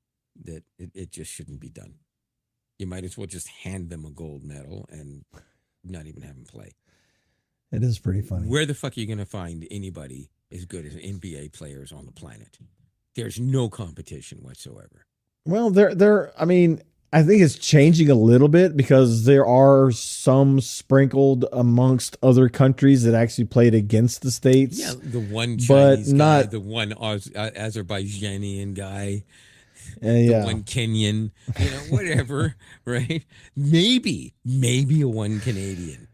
that it just shouldn't be done. You might as well just hand them a gold medal and not even have them play. It is pretty funny. Where the fuck are you going to find anybody as good as NBA players on the planet? There's no competition whatsoever. Well, I mean, I think it's changing a little bit because there are some sprinkled amongst other countries that actually played against the states. Yeah, the one but Chinese not guy, the one Azerbaijanian guy, yeah. the one Kenyan, whatever, right? Maybe a one Canadian,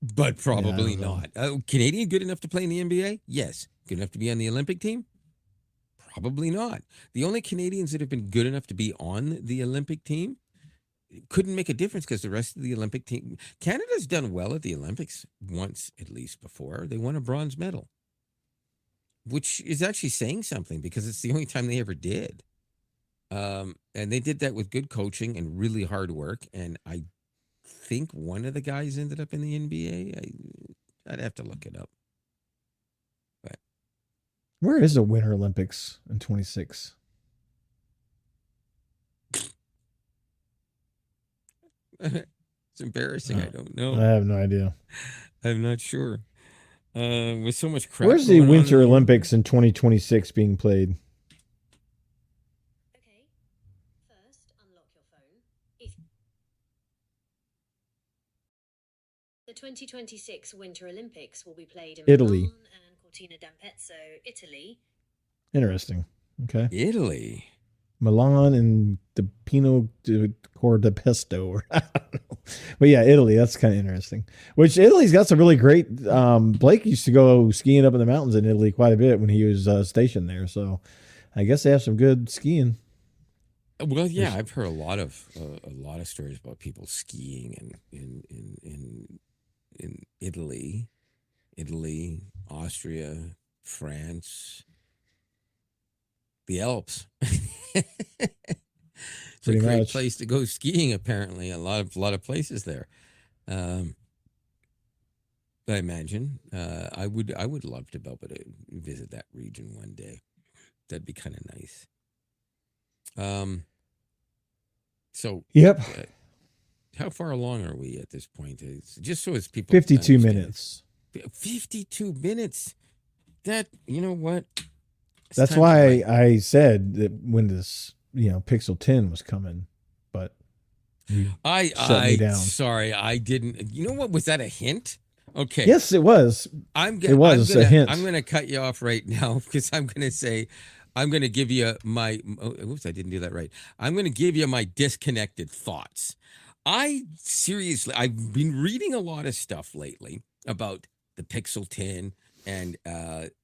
but probably not. Canadian good enough to play in the NBA? Yes. Good enough to be on the Olympic team? Probably not. The only Canadians that have been good enough to be on the Olympic team couldn't make a difference because the rest of the Olympic team, Canada's done well at the Olympics once at least before. They won a bronze medal, which is actually saying something because it's the only time they ever did. And they did that with good coaching and really hard work. And I think one of the guys ended up in the NBA. I'd have to look it up. But where is the Winter Olympics in 26? It's embarrassing. I don't know. I have no idea. I'm not sure. With so much crap. Where's the Winter Olympics in 2026 being played? Okay. First, unlock your phone. The 2026 Winter Olympics will be played in Italy. Milan and Cortina d'Ampezzo, Italy. Interesting. Okay. Italy. Milan and the Pino Cor de Pesto. I don't know. But yeah, Italy. That's kind of interesting. Which Italy's got some really great. Blake used to go skiing up in the mountains in Italy quite a bit when he was stationed there. So I guess they have some good skiing. Well, yeah, I've heard a lot of stories about people skiing in Italy, Austria, France, the Alps. It's Pretty a great much. place to go skiing. Apparently, a lot of places there. I imagine I would love to be able to visit that region one day. That'd be kind of nice. So yep. How far along are we at this point? It's just so as people 52 minutes. 52 minutes. That, you know what? That's why I said that when this, Pixel 10 was coming, but I shut me down. Sorry, I didn't. You know what? Was that a hint? Okay. Yes, it was. It was a hint. I'm going to cut you off right now because I'm going to say, I'm going to give you my. Oops, I didn't do that right. I'm going to give you my disconnected thoughts. I've been reading a lot of stuff lately about the Pixel 10 and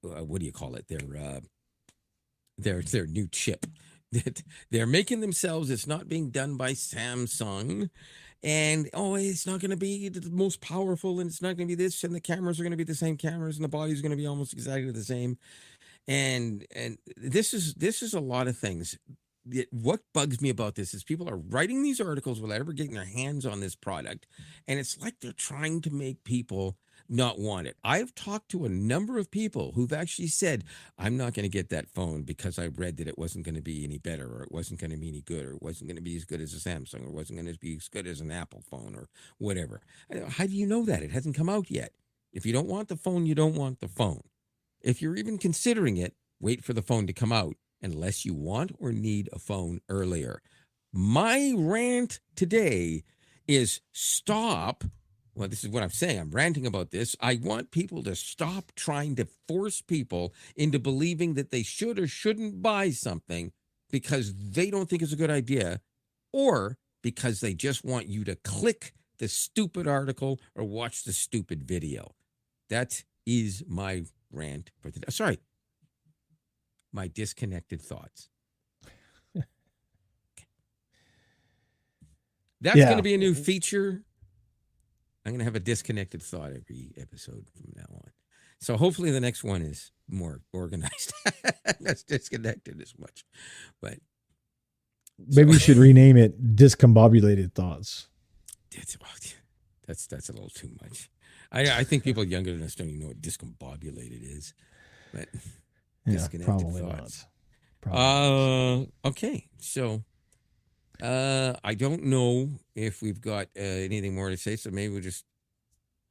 what do you call it? Their new chip that they're making themselves. It's not being done by Samsung. And it's not going to be the most powerful, and it's not going to be this, and the cameras are going to be the same cameras, and the body's going to be almost exactly the same. And this is a lot of things. What bugs me about this is people are writing these articles without ever getting their hands on this product, and it's like they're trying to make people not want it. I've talked to a number of people who've actually said, I'm not going to get that phone because I read that it wasn't going to be any better, or it wasn't going to be any good, or it wasn't going to be as good as a Samsung, or it wasn't going to be as good as an Apple phone, or whatever. How do you know that? It hasn't come out yet. If you don't want the phone, you don't want the phone. If you're even considering it, wait for the phone to come out unless you want or need a phone earlier. My rant today is stop. Well, this is what I'm saying. I'm ranting about this. I want people to stop trying to force people into believing that they should or shouldn't buy something because they don't think it's a good idea, or because they just want you to click the stupid article or watch the stupid video. That is my rant for today. Sorry. My disconnected thoughts. That's going to be a new feature. I'm going to have a disconnected thought every episode from now on. So hopefully the next one is more organized. That's disconnected as much. But Maybe you should rename it Discombobulated Thoughts. that's a little too much. I think people younger than us don't even know what discombobulated is. But disconnected probably thoughts. not. Probably Okay. So I don't know if we've got anything more to say, so maybe we'll just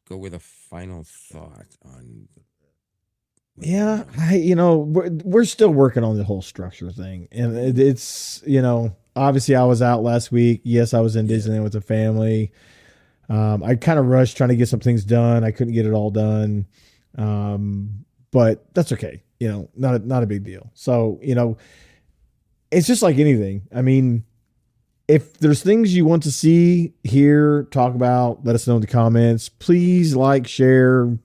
go with a final thought on. Yeah, we're still working on the whole structure thing, and it's obviously I was out last week. Yes, I was in Disneyland with the family. I kind of rushed trying to get some things done. I couldn't get it all done, but that's okay. Not a big deal. So it's just like anything. I mean, if there's things you want to see, hear, talk about, let us know in the comments. Please like, share,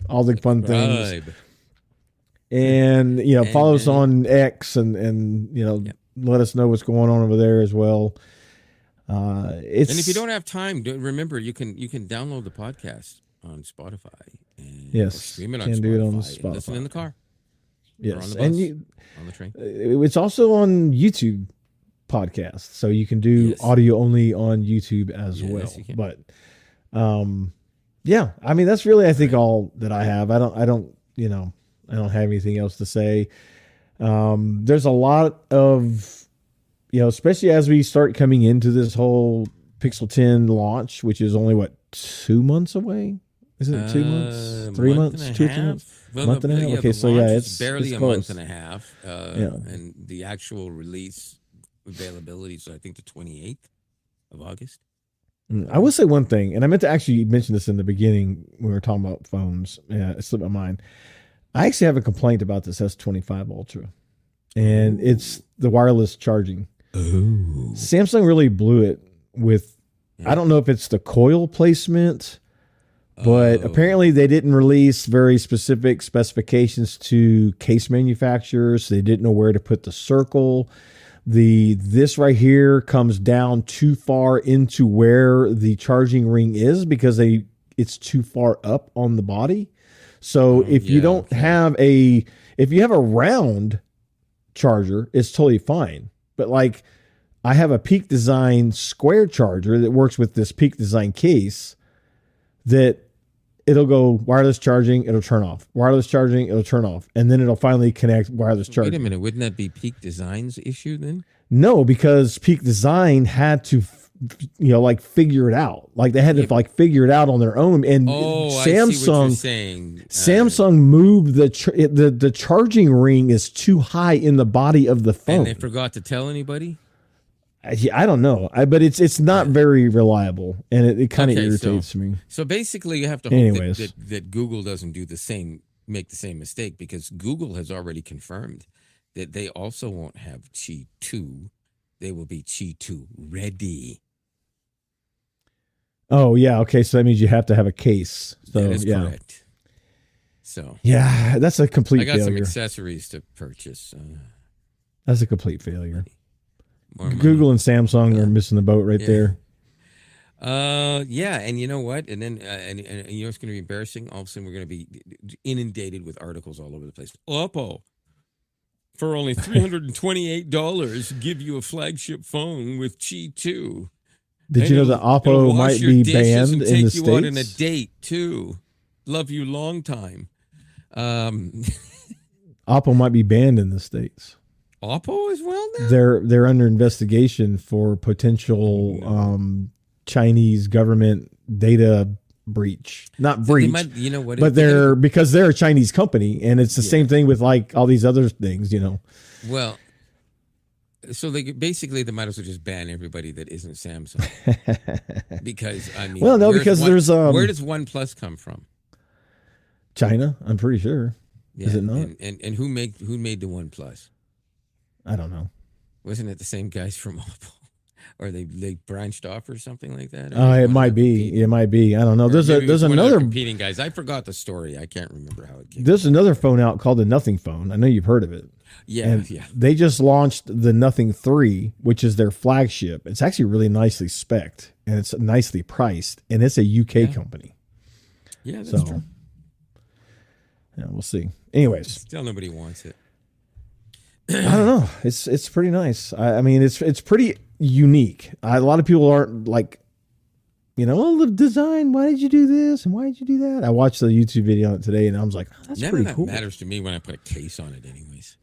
all the fun things. And, follow us on X and let us know what's going on over there as well. And if you don't have time, remember you can download the podcast on Spotify. And stream it on Spotify. Do it on and Spotify. listen in the car. Yes. Or on the bus, on the train. It's also on YouTube podcast. So you can do audio only on YouTube as well. You can. But, I mean, that's really, I think, all that I have. I don't have anything else to say. There's a lot of, especially as we start coming into this whole Pixel 10 launch, which is only 2 months away. Isn't it 2 months? 3 months? 2 or 3 months? Month and a half? Okay, so it's barely a close. month and a half. And the actual release availability is, I think, the 28th of August. I will say one thing, and I meant to actually mention this in the beginning when we were talking about phones. Yeah, it slipped my mind. I actually have a complaint about this S25 Ultra, and it's the wireless charging. Oh. Samsung really blew it with, I don't know if it's the coil placement, but apparently they didn't release very specific specifications to case manufacturers. They didn't know where to put the circle. This right here comes down too far into where the charging ring is because it's too far up on the body. So if you don't have if you have a round charger, it's totally fine. But like I have a Peak Design square charger that works with this Peak Design case that it'll go wireless charging, it'll turn off. Wireless charging, it'll turn off. And then it'll finally connect wireless charging. Wait a minute. Wouldn't that be Peak Design's issue then? No, because Peak Design had to, figure it out. Like they had to figure it out on their own. And I see what you're saying. Samsung moved the charging ring is too high in the body of the phone. And they forgot to tell anybody? I don't know, but it's not very reliable, and it kind of irritates me. So basically, you have to hope that Google doesn't make the same mistake, because Google has already confirmed that they also won't have Qi 2. They will be Qi 2 ready. Oh yeah, okay. So that means you have to have a case. So that is correct. So that's a complete failure. I got some accessories to purchase. That's a complete failure. Google and Samsung are missing the boat right there. And you know what? And then, and you know what's going to be embarrassing? All of a sudden, we're going to be inundated with articles all over the place. Oppo, for only $328, give you a flagship phone with Qi 2. Did you know that Oppo might be banned in the States? Take you out on a date too. Love you long time. Oppo might be banned in the States. Oppo as well now? They're under investigation for potential Chinese government data breach. Not breach. You know what? But because they're a Chinese company, and it's the same thing with like all these other things, Well, so they might as well just ban everybody that isn't Samsung. Because well, no, because there's where does OnePlus come from? China, I'm pretty sure. Yeah, is it not? And who made the OnePlus? I don't know. Wasn't it the same guys from Oppo? Or they branched off or something like that? It might be. It might be. I don't know. There's another competing guys. I forgot the story. I can't remember how it came. There's another phone out called the Nothing Phone. I know you've heard of it. Yeah. They just launched the Nothing 3, which is their flagship. It's actually really nicely spec'd, and it's nicely priced, and it's a UK company. Yeah, that's true. Yeah, we'll see. Anyways, Still nobody wants it. I don't know. It's pretty nice. I mean, it's pretty unique. A lot of people aren't like, oh, the design. Why did you do this and why did you do that? I watched the YouTube video on it today, and I was like, oh, that's None pretty of that cool. matters to me when I put a case on it, anyways.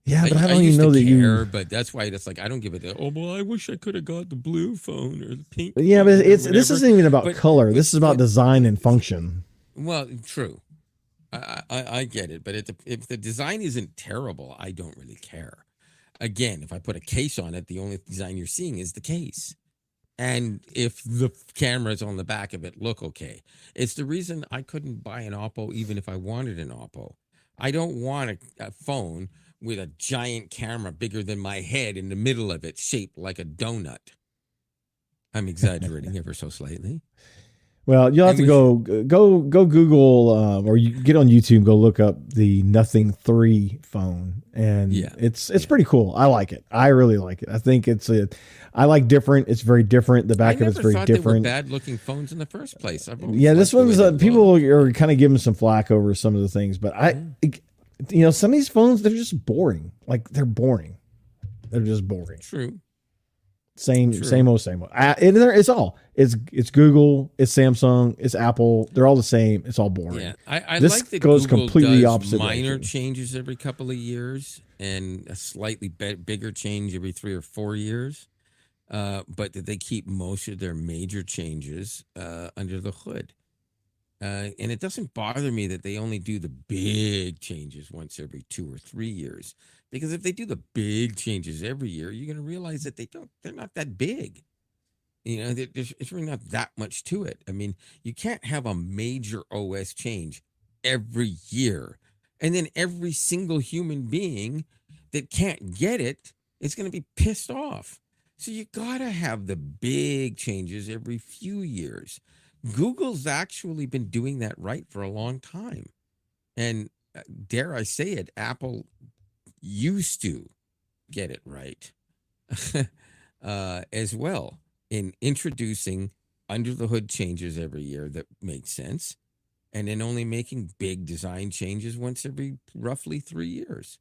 Yeah, but I don't even used know to that care, you. but that's why it's like I don't give it. Oh well, I wish I could have got the blue phone or the pink. Yeah, phone but or this whatever. isn't even about But- color. This is about but- design and function. Well, true. I get it, but if the design isn't terrible, I don't really care. Again, if I put a case on it, the only design you're seeing is the case. And if the cameras on the back of it look okay, it's the reason I couldn't buy an Oppo even if I wanted an Oppo. I don't want a phone with a giant camera bigger than my head in the middle of it, shaped like a donut. I'm exaggerating ever so slightly. Well, you'll have And to go Google or you get on YouTube. Go look up the Nothing 3 phone, and it's pretty cool. I like it. I really like it. I think I like different. It's very different. The back of it's very different. They were bad-looking phones in the first place. This one's people are kind of giving some flack over some of the things, but some of these phones they're just boring. Like they're boring. They're just boring. True. Same old. It's Google, it's Samsung, it's Apple. They're all the same. It's all boring. Yeah, I this like that goes Google completely does opposite minor direction. changes every couple of years and a slightly bigger change every 3 or 4 years. But that they keep most of their major changes under the hood. And it doesn't bother me that they only do the big changes once every 2 or 3 years. Because if they do the big changes every year, you're going to realize that they're not that big. It's really not that much to it. I mean, you can't have a major OS change every year. And then every single human being that can't get it is going to be pissed off. So you got to have the big changes every few years. Google's actually been doing that right for a long time. And dare I say it, Apple used to get it right as well in introducing under the hood changes every year that make sense, and then only making big design changes once every roughly 3 years.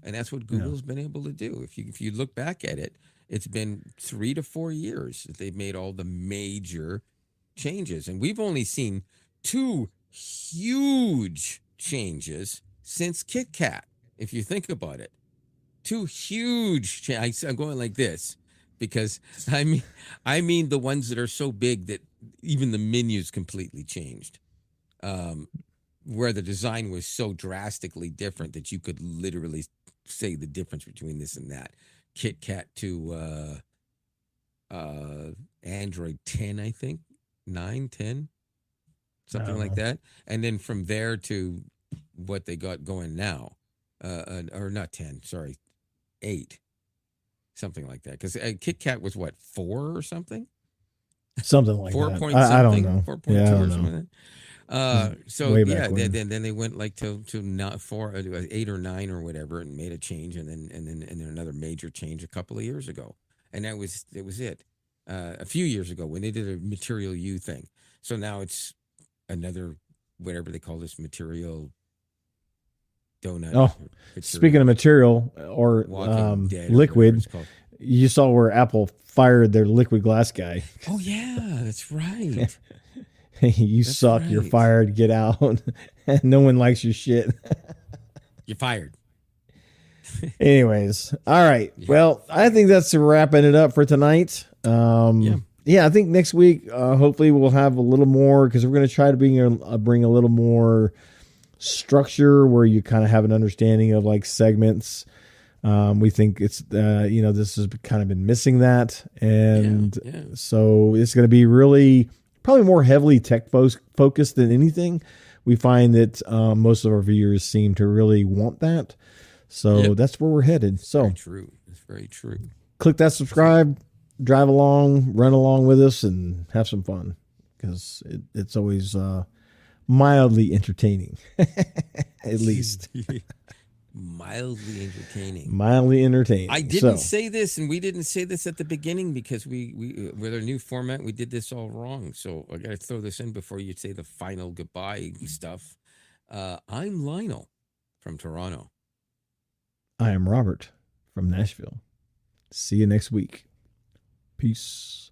And that's what Google's been able to do. If you look back at it, it's been 3 to 4 years that they've made all the major changes. And we've only seen 2 huge changes since KitKat. If you think about it, 2 huge changes. I'm going like this because I mean the ones that are so big that even the menus completely changed, where the design was so drastically different that you could literally say the difference between this and that. KitKat to Android 10, I think 9, 10, something like that, and then from there to what they got going now. Or not 10, sorry, 8, something like that. Because KitKat was what, 4 or something? Something like 4 that. point I don't something, know. 4.2 I or don't something know. like that. So Way yeah, back when. then they went like to not 4, 8 or 9 or whatever, and made a change, and then another major change a couple of years ago, and that was it. A few years ago when they did a Material U thing. So now it's another whatever they call this material donut. Oh, speaking of material or Walking Dead or whatever liquid, it's called. you saw where Apple fired their liquid glass guy. Oh yeah, that's right. You That's suck. You're right. fired. Get out. And no one likes your shit. You're fired. Anyways, all right. Yeah. Well, I think that's wrapping it up for tonight. Yeah, I think next week, hopefully, we'll have a little more because we're going to try to bring a little more structure where you kind of have an understanding of like segments. We think it's this has kind of been missing that, and so it's going to be really probably more heavily tech focused than anything. We find that most of our viewers seem to really want that, so that's where we're headed. So very true. It's very true. Click that subscribe, drive along, run along with us, and have some fun because it's always mildly entertaining, at least. Mildly entertaining. Mildly entertaining. I didn't say this, and we didn't say this at the beginning because we with our new format, we did this all wrong. So I got to throw this in before you say the final goodbye stuff. I'm Lionel from Toronto. I am Robert from Nashville. See you next week. Peace.